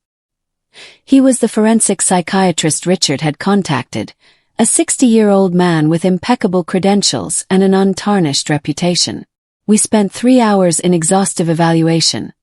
He was the forensic psychiatrist Richard had contacted, a 60-year-old man with impeccable credentials and an untarnished reputation. We spent 3 hours in exhaustive evaluation,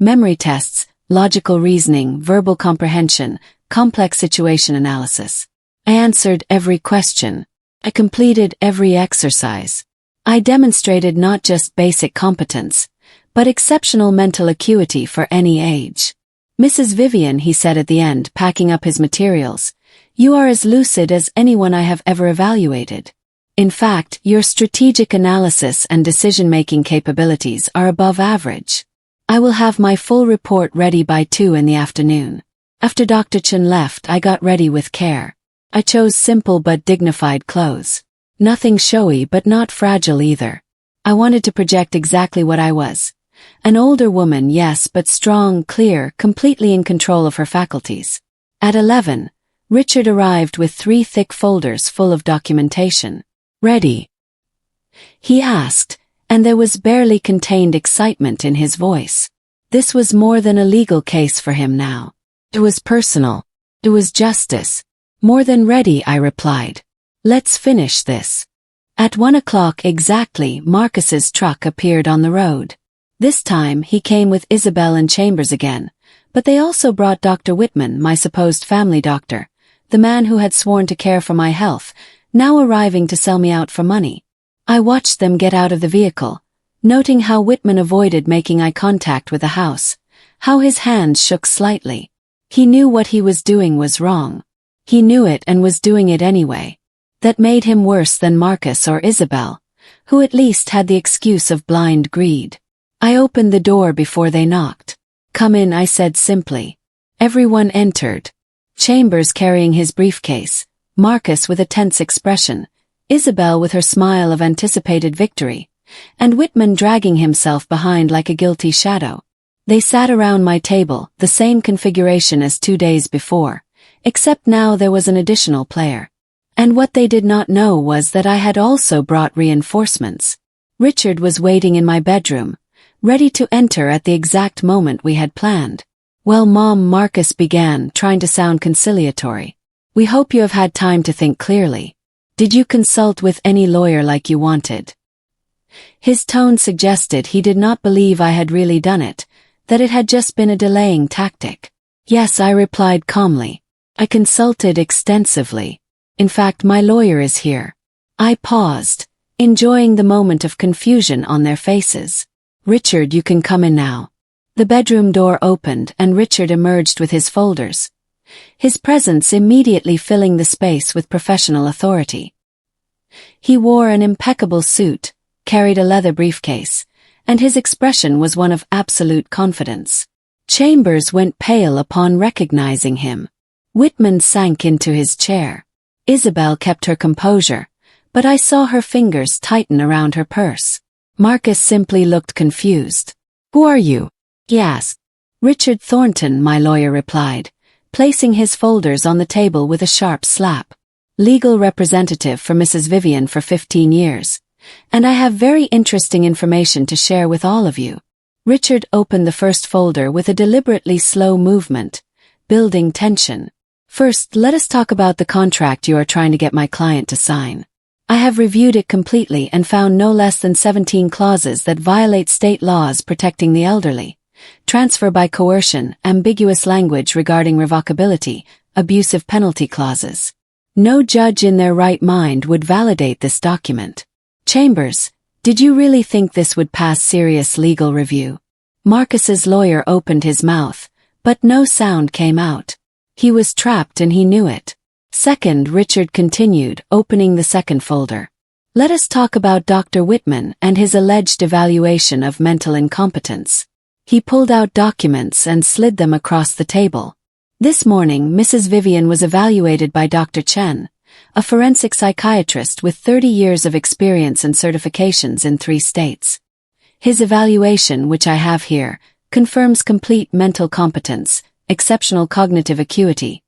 memory tests, logical reasoning, verbal comprehension, complex situation analysis. I answered every question. I completed every exercise. I demonstrated not just basic competence, but exceptional mental acuity for any age. "Mrs. Vivian," he said at the end, packing up his materials, "you are as lucid as anyone I have ever evaluated. In fact, your strategic analysis and decision-making capabilities are above average. I will have my full report ready by 2 in the afternoon." After Dr. Chen left, I got ready with care. I chose simple but dignified clothes. Nothing showy but not fragile either. I wanted to project exactly what I was. An older woman, yes, but strong, clear, completely in control of her faculties. At 11, Richard arrived with 3 thick folders full of documentation. "Ready?" he asked, and there was barely contained excitement in his voice. This was more than a legal case for him now. It was personal. It was justice. "More than ready," I replied. "Let's finish this." At 1 o'clock exactly, Marcus's truck appeared on the road. This time he came with Isabel and Chambers again, but they also brought Dr. Whitman, my supposed family doctor, the man who had sworn to care for my health, now arriving to sell me out for money. I watched them get out of the vehicle, noting how Whitman avoided making eye contact with the house, how his hands shook slightly. He knew what he was doing was wrong. He knew it and was doing it anyway. That made him worse than Marcus or Isabel, who at least had the excuse of blind greed. I opened the door before they knocked. "Come in," I said simply. Everyone entered. Chambers carrying his briefcase, Marcus with a tense expression, Isabel with her smile of anticipated victory, and Whitman dragging himself behind like a guilty shadow. They sat around my table, the same configuration as 2 days before, except now there was an additional player. And what they did not know was that I had also brought reinforcements. Richard was waiting in my bedroom, ready to enter at the exact moment we had planned. "Well, Mom," Marcus began, trying to sound conciliatory. "We hope you have had time to think clearly. Did you consult with any lawyer like you wanted?" His tone suggested he did not believe I had really done it, that it had just been a delaying tactic. "Yes," I replied calmly. "I consulted extensively. In fact, my lawyer is here." I paused, enjoying the moment of confusion on their faces. "Richard, you can come in now." The bedroom door opened and Richard emerged with his folders, his presence immediately filling the space with professional authority. He wore an impeccable suit, carried a leather briefcase, and his expression was one of absolute confidence. Chambers went pale upon recognizing him. Whitman sank into his chair. Isabel kept her composure, but I saw her fingers tighten around her purse. Marcus simply looked confused. "Who are you?" he asked. "Richard Thornton," my lawyer replied, placing his folders on the table with a sharp slap. "Legal representative for Mrs. Vivian for 15 years. And I have very interesting information to share with all of you." Richard opened the first folder with a deliberately slow movement, building tension. "First, let us talk about the contract you are trying to get my client to sign. I have reviewed it completely and found no less than 17 clauses that violate state laws protecting the elderly. Transfer by coercion, ambiguous language regarding revocability, abusive penalty clauses. No judge in their right mind would validate this document. Chambers, did you really think this would pass serious legal review? Marcus's lawyer opened his mouth, but no sound came out. He was trapped and he knew it. Second, Richard continued, opening the second folder. Let us talk about Dr. Whitman and his alleged evaluation of mental incompetence. He pulled out documents and slid them across the table. This morning, Mrs. Vivian was evaluated by Dr. Chen, a forensic psychiatrist with 30 years of experience and certifications in 3 states. His evaluation, which I have here, confirms complete mental competence, exceptional cognitive acuity,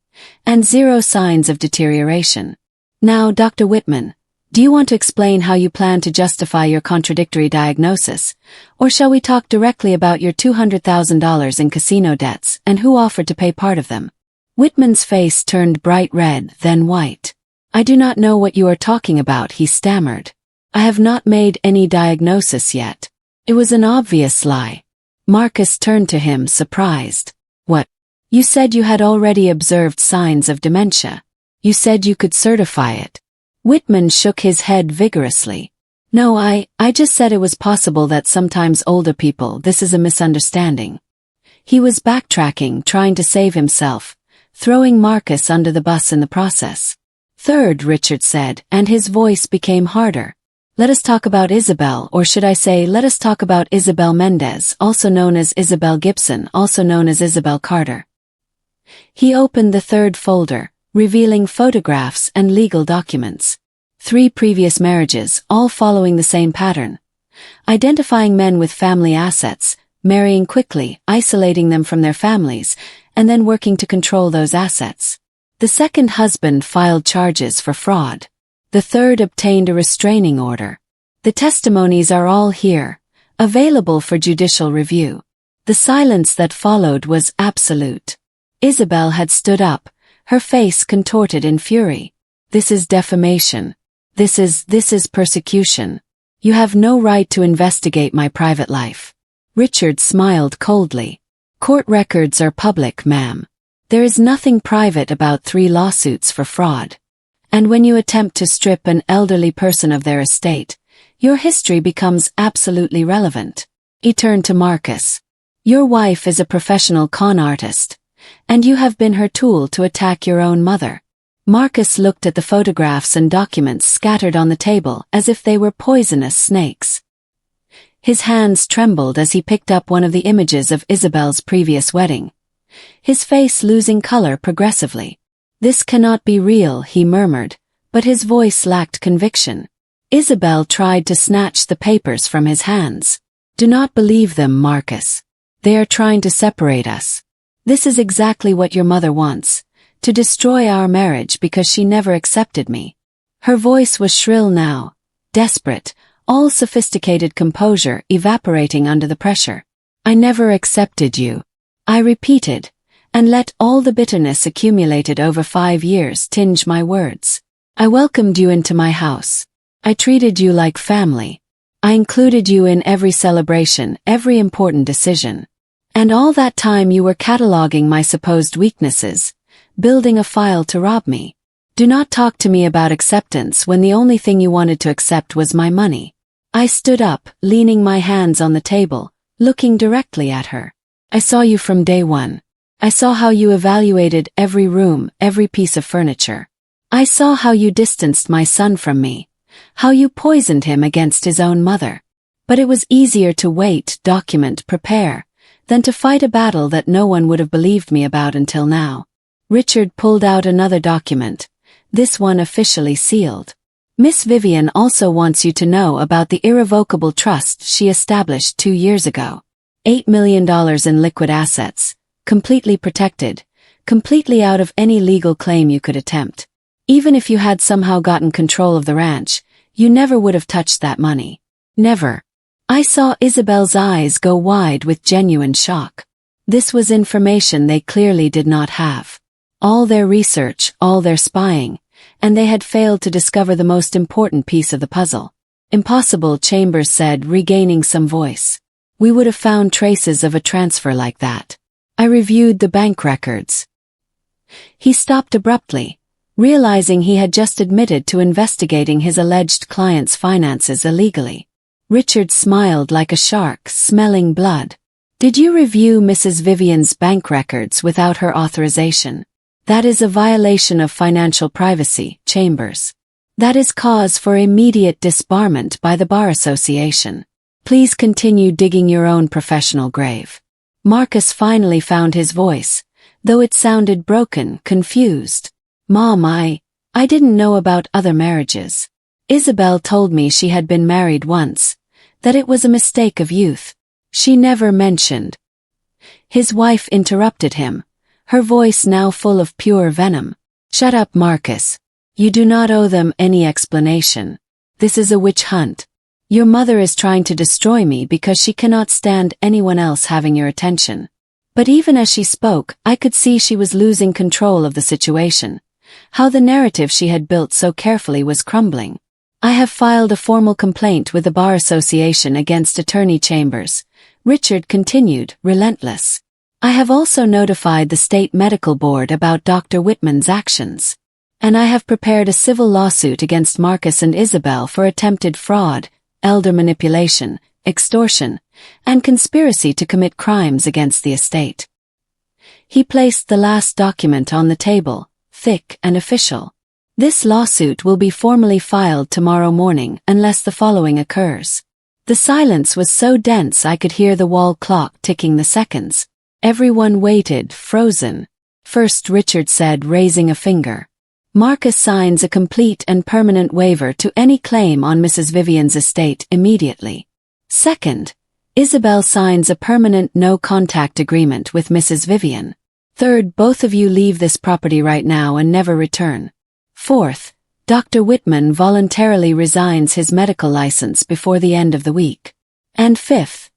and 0 signs of deterioration. Now, Dr. Whitman, do you want to explain how you plan to justify your contradictory diagnosis, or shall we talk directly about your $200,000 in casino debts and who offered to pay part of them? Whitman's face turned bright red, then white. I do not know what you are talking about, he stammered. I have not made any diagnosis yet. It was an obvious lie. Marcus turned to him, surprised. What? You said you had already observed signs of dementia. You said you could certify it. Whitman shook his head vigorously. No, I just said it was possible that sometimes older people, this is a misunderstanding. He was backtracking, trying to save himself, throwing Marcus under the bus in the process. Third, Richard said, and his voice became harder. Let us talk about Isabel, or should I say, let us talk about Isabel Mendez, also known as Isabel Gibson, also known as Isabel Carter. He opened the third folder, revealing photographs and legal documents. 3 previous marriages, all following the same pattern. Identifying men with family assets, marrying quickly, isolating them from their families, and then working to control those assets. The second husband filed charges for fraud. The third obtained a restraining order. The testimonies are all here, available for judicial review. The silence that followed was absolute. Isabel had stood up, her face contorted in fury. This is defamation. This is persecution. You have no right to investigate my private life. Richard smiled coldly. Court records are public, ma'am. There is nothing private about 3 lawsuits for fraud. And when you attempt to strip an elderly person of their estate, your history becomes absolutely relevant. He turned to Marcus. Your wife is a professional con artist, and you have been her tool to attack your own mother. Marcus looked at the photographs and documents scattered on the table as if they were poisonous snakes. His hands trembled as he picked up one of the images of Isabel's previous wedding, his face losing color progressively. This cannot be real, he murmured, but his voice lacked conviction. Isabel tried to snatch the papers from his hands. Do not believe them, Marcus. They are trying to separate us. This is exactly what your mother wants, to destroy our marriage because she never accepted me. Her voice was shrill now, desperate, all sophisticated composure evaporating under the pressure. I never accepted you. I repeated, and let all the bitterness accumulated over 5 years tinge my words. I welcomed you into my house. I treated you like family. I included you in every celebration, every important decision. And all that time you were cataloging my supposed weaknesses, building a file to rob me. Do not talk to me about acceptance when the only thing you wanted to accept was my money. I stood up, leaning my hands on the table, looking directly at her. I saw you from day one. I saw how you evaluated every room, every piece of furniture. I saw how you distanced my son from me, how you poisoned him against his own mother. But it was easier to wait, document, prepare, than to fight a battle that no one would have believed me about until now. Richard pulled out another document, this one officially sealed. Miss Vivian also wants you to know about the irrevocable trust she established 2 years ago. $8 million in liquid assets, completely protected, completely out of any legal claim you could attempt. Even if you had somehow gotten control of the ranch, you never would have touched that money. Never. I saw Isabel's eyes go wide with genuine shock. This was information they clearly did not have. All their research, all their spying, and they had failed to discover the most important piece of the puzzle. Impossible, Chambers said, regaining some voice. We would have found traces of a transfer like that. I reviewed the bank records. He stopped abruptly, realizing he had just admitted to investigating his alleged client's finances illegally. Richard smiled like a shark smelling blood. Did you review Mrs. Vivian's bank records without her authorization? That is a violation of financial privacy, Chambers. That is cause for immediate disbarment by the Bar Association. Please continue digging your own professional grave. Marcus finally found his voice, though it sounded broken, confused. Mom, I didn't know about other marriages. Isabel told me she had been married once, that it was a mistake of youth. She never mentioned. His wife interrupted him, her voice now full of pure venom. Shut up, Marcus. You do not owe them any explanation. This is a witch hunt. Your mother is trying to destroy me because she cannot stand anyone else having your attention. But even as she spoke, I could see she was losing control of the situation. How the narrative she had built so carefully was crumbling. I have filed a formal complaint with the Bar Association against Attorney Chambers, Richard continued, relentless. I have also notified the State Medical Board about Dr. Whitman's actions. And I have prepared a civil lawsuit against Marcus and Isabel for attempted fraud, elder manipulation, extortion, and conspiracy to commit crimes against the estate. He placed the last document on the table, thick and official. This lawsuit will be formally filed tomorrow morning unless the following occurs. The silence was so dense I could hear the wall clock ticking the seconds. Everyone waited, frozen. First, Richard said, raising a finger. Marcus signs a complete and permanent waiver to any claim on Mrs. Vivian's estate immediately. Second, Isabel signs a permanent no-contact agreement with Mrs. Vivian. Third, both of you leave this property right now and never return. Fourth, Dr. Whitman voluntarily resigns his medical license before the end of the week. And fifth,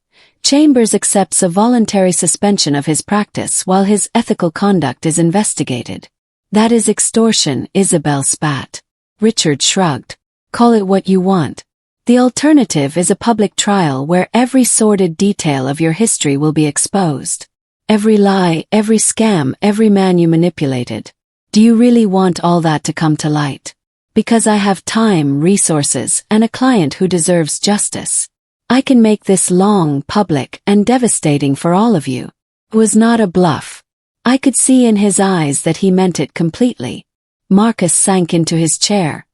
Chambers accepts a voluntary suspension of his practice while his ethical conduct is investigated. That is extortion, Isabel spat. Richard shrugged. Call it what you want. The alternative is a public trial where every sordid detail of your history will be exposed. Every lie, every scam, every man you manipulated. Do you really want all that to come to light? Because I have time, resources, and a client who deserves justice. I can make this long, public, and devastating for all of you. It was not a bluff. I could see in his eyes that he meant it completely. Marcus sank into his chair,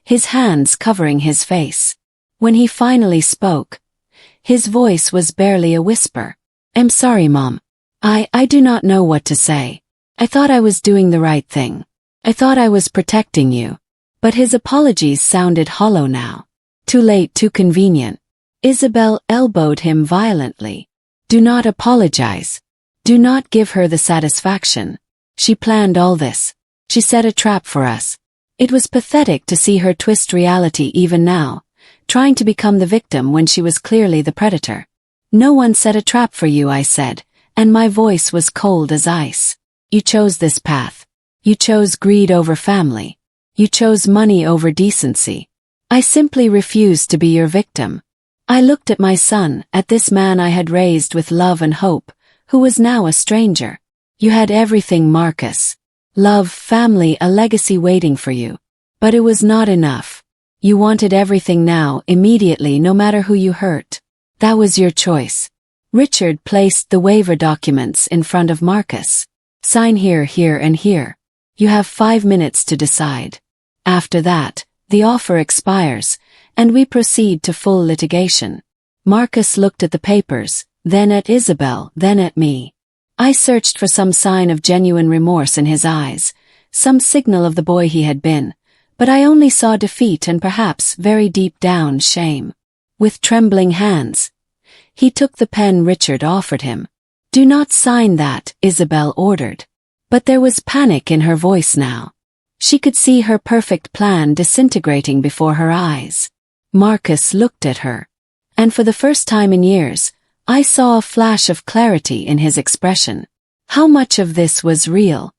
his hands covering his face. When he finally spoke, his voice was barely a whisper. I'm sorry, Mom. I do not know what to say. I thought I was doing the right thing. I thought I was protecting you. But his apologies sounded hollow now. Too late, too convenient. Isabel elbowed him violently. Do not apologize. Do not give her the satisfaction. She planned all this. She set a trap for us. It was pathetic to see her twist reality even now, trying to become the victim when she was clearly the predator. No one set a trap for you, I said, and my voice was cold as ice. You chose this path. You chose greed over family. You chose money over decency. I simply refused to be your victim. I looked at my son, at this man I had raised with love and hope, who was now a stranger. You had everything, Marcus. Love, family, a legacy waiting for you. But it was not enough. You wanted everything now, immediately, no matter who you hurt. That was your choice. Richard placed the waiver documents in front of Marcus. Sign here, here, and here. You have 5 minutes to decide. After that, the offer expires, and we proceed to full litigation. Marcus looked at the papers, then at Isabel, then at me. I searched for some sign of genuine remorse in his eyes, some signal of the boy he had been, but I only saw defeat and perhaps, very deep down, shame. With trembling hands, he took the pen Richard offered him. Do not sign that, Isabel ordered. But there was panic in her voice now. She could see her perfect plan disintegrating before her eyes. Marcus looked at her, and for the first time in years, I saw a flash of clarity in his expression. How much of this was real?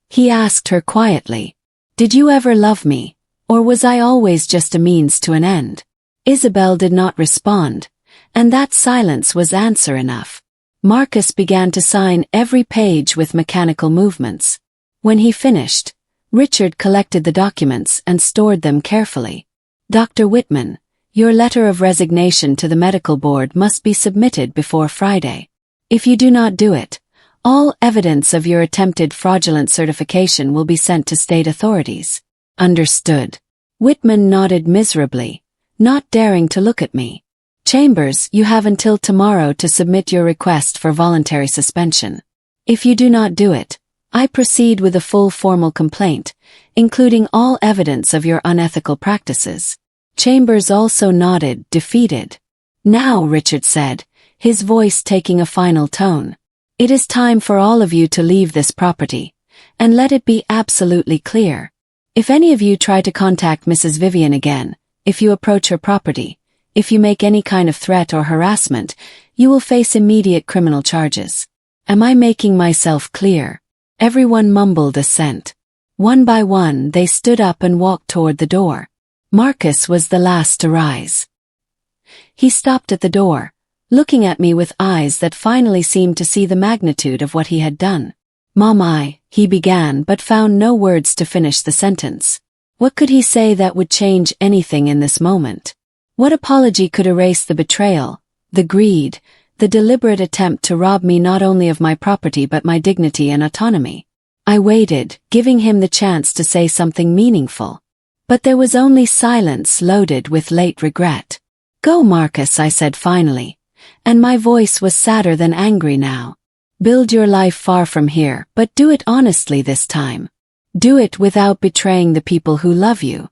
He asked her quietly. Did you ever love me, or was I always just a means to an end? Isabel did not respond, and that silence was answer enough. Marcus began to sign every page with mechanical movements. When he finished, Richard collected the documents and stored them carefully. Dr. Whitman, your letter of resignation to the medical board must be submitted before Friday. If you do not do it, all evidence of your attempted fraudulent certification will be sent to state authorities. Understood. Whitman nodded miserably, not daring to look at me. Chambers, you have until tomorrow to submit your request for voluntary suspension. If you do not do it, I proceed with a full formal complaint, including all evidence of your unethical practices. Chambers also nodded, defeated. Now, Richard said, his voice taking a final tone. It is time for all of you to leave this property, and let it be absolutely clear. If any of you try to contact Mrs. Vivian again, if you approach her property, if you make any kind of threat or harassment, you will face immediate criminal charges. Am I making myself clear? Everyone mumbled assent. One by one they stood up and walked toward the door. Marcus was the last to rise. He stopped at the door, looking at me with eyes that finally seemed to see the magnitude of what he had done. Mom, he began but found no words to finish the sentence. What could he say that would change anything in this moment? What apology could erase the betrayal, the greed, the deliberate attempt to rob me not only of my property but my dignity and autonomy? I waited, giving him the chance to say something meaningful. But there was only silence loaded with late regret. Go, Marcus, I said finally, and my voice was sadder than angry now. Build your life far from here, but do it honestly this time. Do it without betraying the people who love you.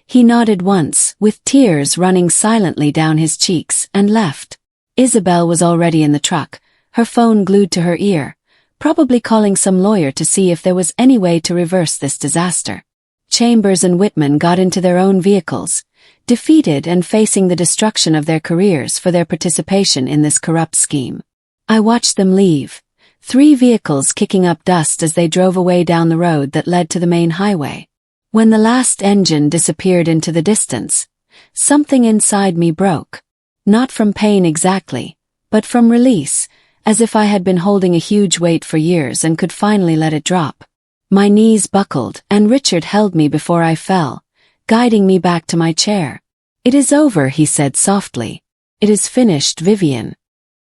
He nodded once, with tears running silently down his cheeks, and left. Isabel was already in the truck, her phone glued to her ear, probably calling some lawyer to see if there was any way to reverse this disaster. Chambers and Whitman got into their own vehicles, defeated and facing the destruction of their careers for their participation in this corrupt scheme. I watched them leave, 3 vehicles kicking up dust as they drove away down the road that led to the main highway. When the last engine disappeared into the distance, something inside me broke. Not from pain exactly, but from release, as if I had been holding a huge weight for years and could finally let it drop. My knees buckled, and Richard held me before I fell, guiding me back to my chair. It is over, he said softly. It is finished, Vivian.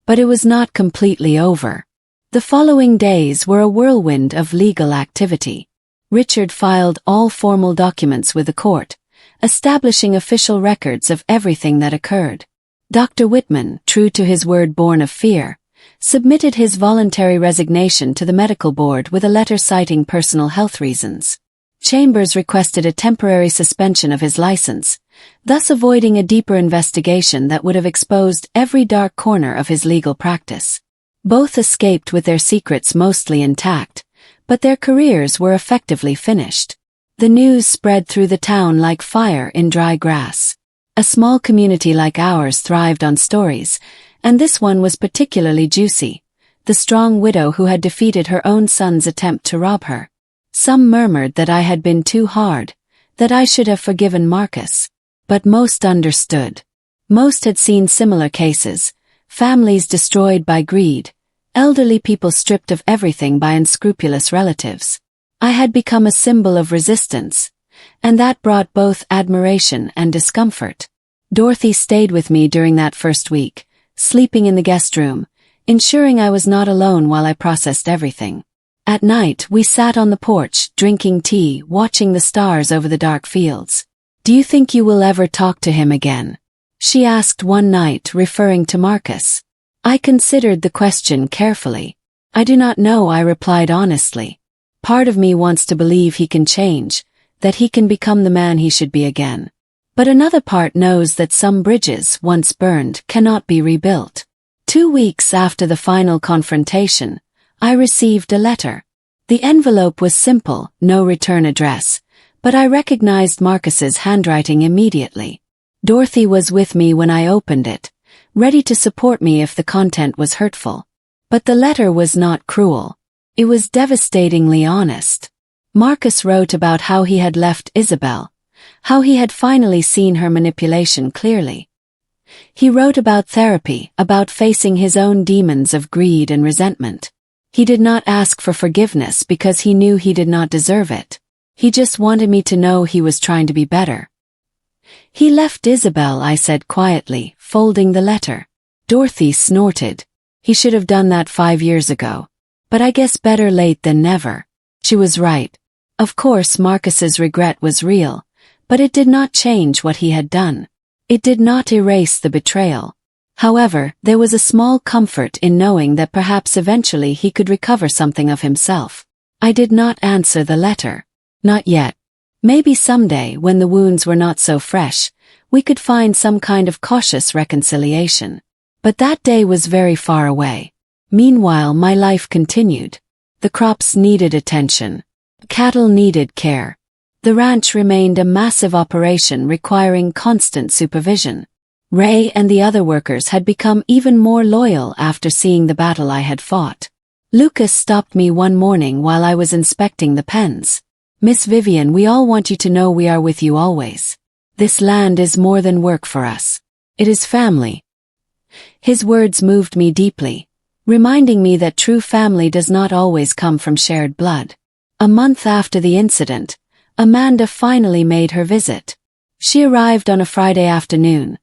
But it was not completely over. The following days were a whirlwind of legal activity. Richard filed all formal documents with the court, establishing official records of everything that occurred. Dr. Whitman, true to his word born of fear, submitted his voluntary resignation to the medical board with a letter citing personal health reasons. Chambers requested a temporary suspension of his license, thus avoiding a deeper investigation that would have exposed every dark corner of his legal practice. Both escaped with their secrets mostly intact, but their careers were effectively finished. The news spread through the town like fire in dry grass. A small community like ours thrived on stories, and this one was particularly juicy. The strong widow who had defeated her own son's attempt to rob her. Some murmured that I had been too hard, that I should have forgiven Marcus. But most understood. Most had seen similar cases, families destroyed by greed, elderly people stripped of everything by unscrupulous relatives. I had become a symbol of resistance, and that brought both admiration and discomfort. Dorothy stayed with me during that first week, sleeping in the guest room, ensuring I was not alone while I processed everything. At night, we sat on the porch, drinking tea, watching the stars over the dark fields. Do you think you will ever talk to him again? She asked one night, referring to Marcus. I considered the question carefully. I do not know, I replied honestly. Part of me wants to believe he can change, that he can become the man he should be again. But another part knows that some bridges, once burned, cannot be rebuilt. 2 weeks after the final confrontation, I received a letter. The envelope was simple, no return address, but I recognized Marcus's handwriting immediately. Dorothy was with me when I opened it, ready to support me if the content was hurtful. But the letter was not cruel. It was devastatingly honest. Marcus wrote about how he had left Isabel, how he had finally seen her manipulation clearly. He wrote about therapy, about facing his own demons of greed and resentment. He did not ask for forgiveness because he knew he did not deserve it. He just wanted me to know he was trying to be better. He left Isabel, I said quietly, folding the letter. Dorothy snorted. He should have done that 5 years ago. But I guess better late than never. She was right. Of course Marcus's regret was real, but it did not change what he had done. It did not erase the betrayal. However, there was a small comfort in knowing that perhaps eventually he could recover something of himself. I did not answer the letter. Not yet. Maybe someday, when the wounds were not so fresh, we could find some kind of cautious reconciliation. But that day was very far away. Meanwhile, my life continued. The crops needed attention. Cattle needed care. The ranch remained a massive operation requiring constant supervision. Ray and the other workers had become even more loyal after seeing the battle I had fought. Lucas stopped me one morning while I was inspecting the pens. Miss Vivian, we all want you to know we are with you always. This land is more than work for us. It is family. His words moved me deeply, reminding me that true family does not always come from shared blood. A month after the incident, Amanda finally made her visit. She arrived on a Friday afternoon,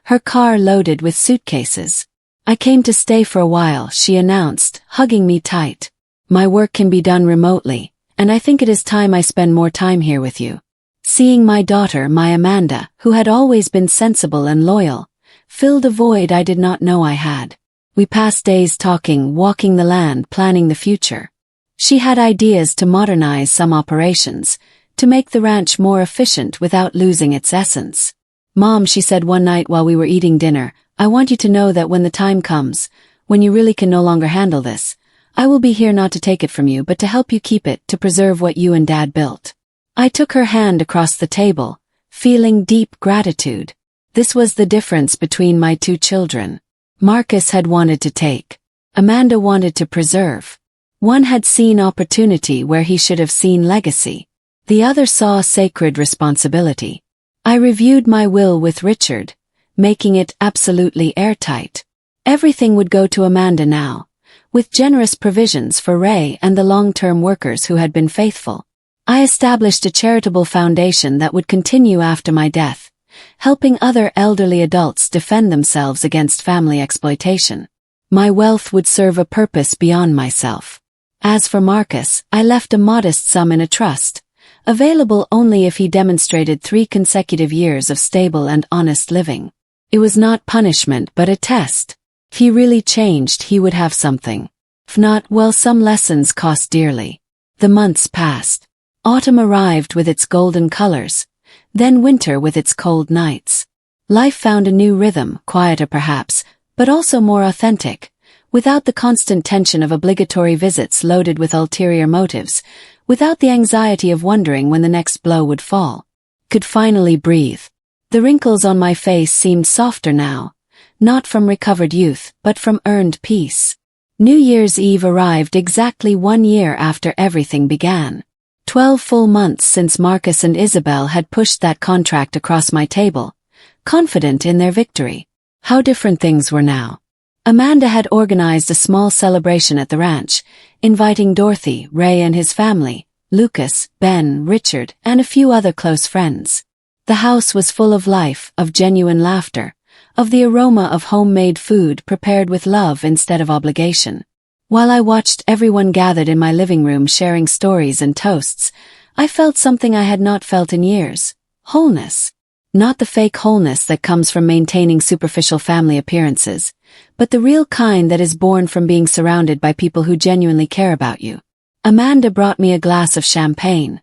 her car loaded with suitcases. I came to stay for a while, she announced, hugging me tight. My work can be done remotely, and I think it is time I spend more time here with you. Seeing my daughter, my Amanda, who had always been sensible and loyal, filled a void I did not know I had. We passed days talking, walking the land, planning the future. She had ideas to modernize some operations, to make the ranch more efficient without losing its essence. Mom, she said one night while we were eating dinner, I want you to know that when the time comes, when you really can no longer handle this, I will be here not to take it from you but to help you keep it, to preserve what you and Dad built. I took her hand across the table, feeling deep gratitude. This was the difference between my two children. Marcus had wanted to take. Amanda wanted to preserve. One had seen opportunity where he should have seen legacy. The other saw sacred responsibility. I reviewed my will with Richard, making it absolutely airtight. Everything would go to Amanda now, with generous provisions for Ray and the long-term workers who had been faithful. I established a charitable foundation that would continue after my death, helping other elderly adults defend themselves against family exploitation. My wealth would serve a purpose beyond myself. As for Marcus, I left a modest sum in a trust, available only if he demonstrated 3 consecutive years of stable and honest living. It was not punishment but a test. If he really changed, he would have something. If not, well, some lessons cost dearly. The months passed. Autumn arrived with its golden colors, then winter with its cold nights. Life found a new rhythm, quieter perhaps, but also more authentic, without the constant tension of obligatory visits loaded with ulterior motives, without the anxiety of wondering when the next blow would fall. Could finally breathe. The wrinkles on my face seemed softer now, not from recovered youth, but from earned peace. New Year's Eve arrived exactly 1 year after everything began. 12 full months since Marcus and Isabel had pushed that contract across my table, confident in their victory. How different things were now. Amanda had organized a small celebration at the ranch, inviting Dorothy, Ray and his family, Lucas, Ben, Richard, and a few other close friends. The house was full of life, of genuine laughter, of the aroma of homemade food prepared with love instead of obligation. While I watched everyone gathered in my living room sharing stories and toasts, I felt something I had not felt in years. Wholeness. Not the fake wholeness that comes from maintaining superficial family appearances, but the real kind that is born from being surrounded by people who genuinely care about you. Amanda brought me a glass of champagne,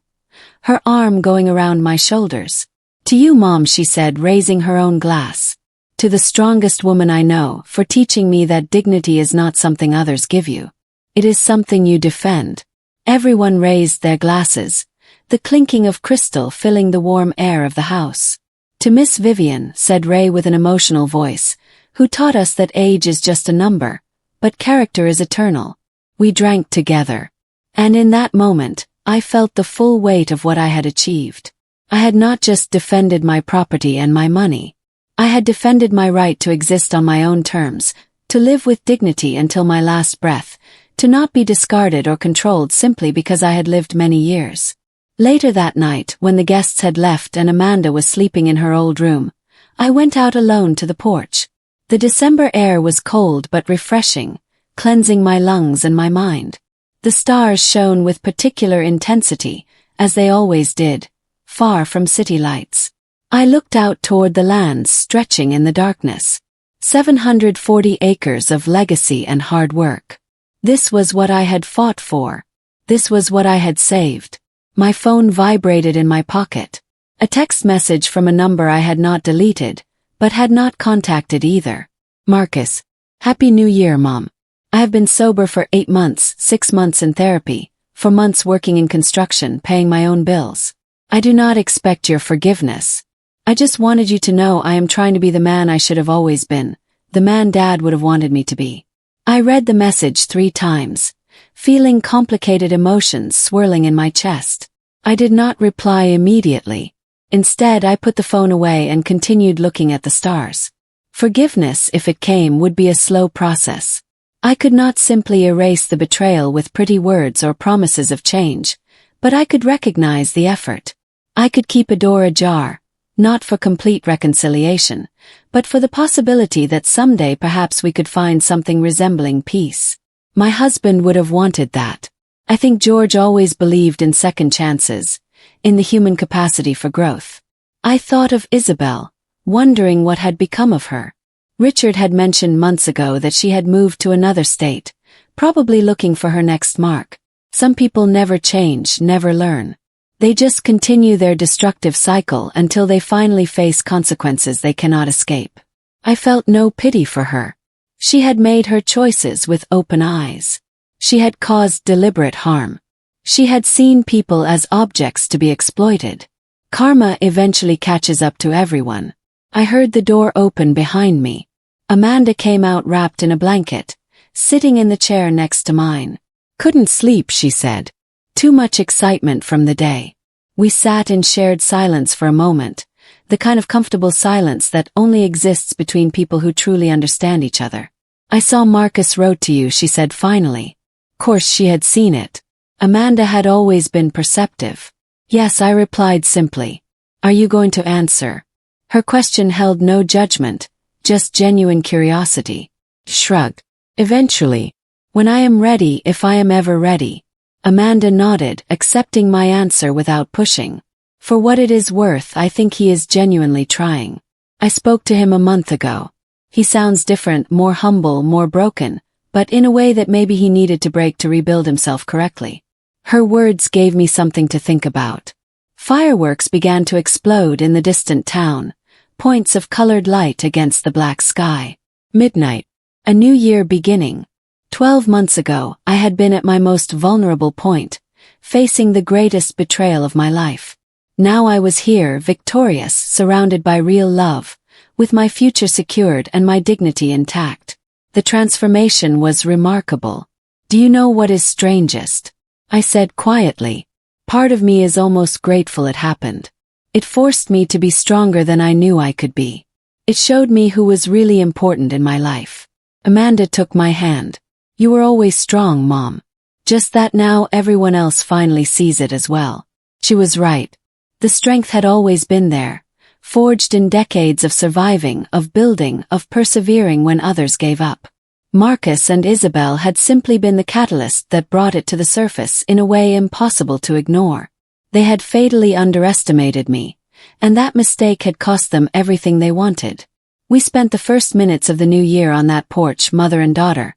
her arm going around my shoulders. To you, Mom, she said, raising her own glass. To the strongest woman I know, for teaching me that dignity is not something others give you. It is something you defend. Everyone raised their glasses, the clinking of crystal filling the warm air of the house. To Miss Vivian, said Ray with an emotional voice, who taught us that age is just a number, but character is eternal. We drank together. And in that moment, I felt the full weight of what I had achieved. I had not just defended my property and my money. I had defended my right to exist on my own terms, to live with dignity until my last breath, to not be discarded or controlled simply because I had lived many years. Later that night, when the guests had left and Amanda was sleeping in her old room, I went out alone to the porch. The December air was cold but refreshing, cleansing my lungs and my mind. The stars shone with particular intensity, as they always did, far from city lights. I looked out toward the lands stretching in the darkness. 740 acres of legacy and hard work. This was what I had fought for. This was what I had saved. My phone vibrated in my pocket. A text message from a number I had not deleted, but had not contacted either. Marcus. Happy New Year, Mom. I have been sober for 8 months, 6 months in therapy, 4 months working in construction, paying my own bills. I do not expect your forgiveness. I just wanted you to know I am trying to be the man I should have always been, the man Dad would have wanted me to be. I read the message 3 times, feeling complicated emotions swirling in my chest. I did not reply immediately. Instead, I put the phone away and continued looking at the stars. Forgiveness, if it came, would be a slow process. I could not simply erase the betrayal with pretty words or promises of change, but I could recognize the effort. I could keep a door ajar, not for complete reconciliation, but for the possibility that someday perhaps we could find something resembling peace. My husband would have wanted that. I think George always believed in second chances, in the human capacity for growth. I thought of Isabel, wondering what had become of her. Richard had mentioned months ago that she had moved to another state, probably looking for her next mark. Some people never change, never learn. They just continue their destructive cycle until they finally face consequences they cannot escape. I felt no pity for her. She had made her choices with open eyes. She had caused deliberate harm. She had seen people as objects to be exploited. Karma eventually catches up to everyone. I heard the door open behind me. Amanda came out wrapped in a blanket, sitting in the chair next to mine. Couldn't sleep, she said. Too much excitement from the day. We sat in shared silence for a moment, the kind of comfortable silence that only exists between people who truly understand each other. I saw Marcus wrote to you, she said finally. Of course she had seen it. Amanda had always been perceptive. Yes, I replied simply. Are you going to answer? Her question held no judgment, just genuine curiosity. Shrug. Eventually. When I am ready, if I am ever ready. Amanda nodded, accepting my answer without pushing. For what it is worth, I think he is genuinely trying. I spoke to him a month ago. He sounds different, more humble, more broken, but in a way that maybe he needed to break to rebuild himself correctly. Her words gave me something to think about. Fireworks began to explode in the distant town, points of colored light against the black sky. Midnight. A new year beginning. 12 months ago, I had been at my most vulnerable point, facing the greatest betrayal of my life. Now I was here, victorious, surrounded by real love, with my future secured and my dignity intact. The transformation was remarkable. Do you know what is strangest? I said quietly. Part of me is almost grateful it happened. It forced me to be stronger than I knew I could be. It showed me who was really important in my life. Amanda took my hand. You were always strong, Mom. Just that now everyone else finally sees it as well. She was right. The strength had always been there, forged in decades of surviving, of building, of persevering when others gave up. Marcus and Isabel had simply been the catalyst that brought it to the surface in a way impossible to ignore. They had fatally underestimated me, and that mistake had cost them everything they wanted. We spent the first minutes of the new year on that porch, mother and daughter,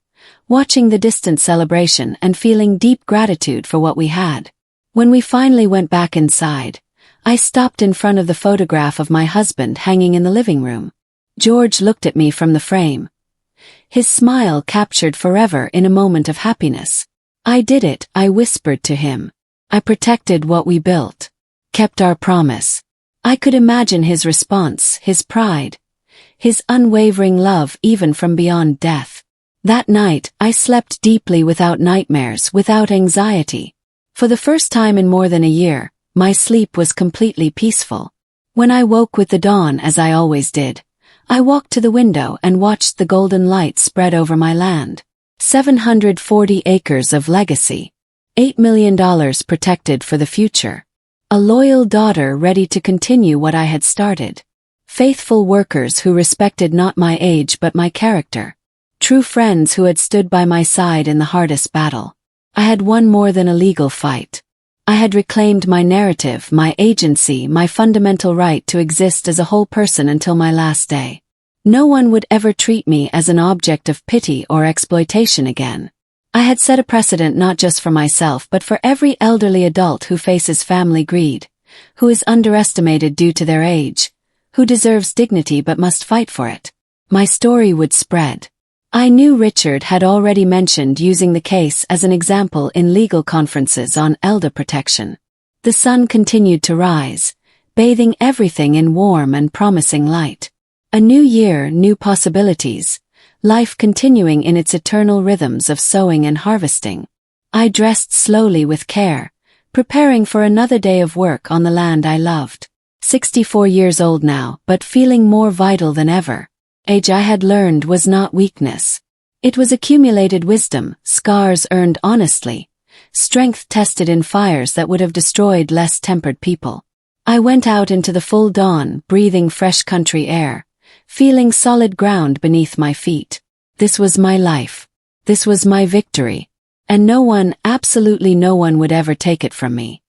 watching the distant celebration and feeling deep gratitude for what we had. When we finally went back inside, I stopped in front of the photograph of my husband hanging in the living room. George looked at me from the frame. His smile captured forever in a moment of happiness. I did it, I whispered to him. I protected what we built. Kept our promise. I could imagine his response, his pride, his unwavering love even from beyond death. That night, I slept deeply without nightmares, without anxiety. For the first time in more than a year, my sleep was completely peaceful. When I woke with the dawn, as I always did, I walked to the window and watched the golden light spread over my land. 740 acres of legacy. $8 million protected for the future. A loyal daughter ready to continue what I had started. Faithful workers who respected not my age but my character. True friends who had stood by my side in the hardest battle. I had won more than a legal fight. I had reclaimed my narrative, my agency, my fundamental right to exist as a whole person until my last day. No one would ever treat me as an object of pity or exploitation again. I had set a precedent not just for myself but for every elderly adult who faces family greed, who is underestimated due to their age, who deserves dignity but must fight for it. My story would spread. I knew Richard had already mentioned using the case as an example in legal conferences on elder protection. The sun continued to rise, bathing everything in warm and promising light. A new year, new possibilities, life continuing in its eternal rhythms of sowing and harvesting. I dressed slowly with care, preparing for another day of work on the land I loved. 64 years old now, but feeling more vital than ever. Age, I had learned, was not weakness. It was accumulated wisdom, scars earned honestly, strength tested in fires that would have destroyed less tempered people. I went out into the full dawn, breathing fresh country air, feeling solid ground beneath my feet. This was my life. This was my victory. And no one, absolutely no one, would ever take it from me.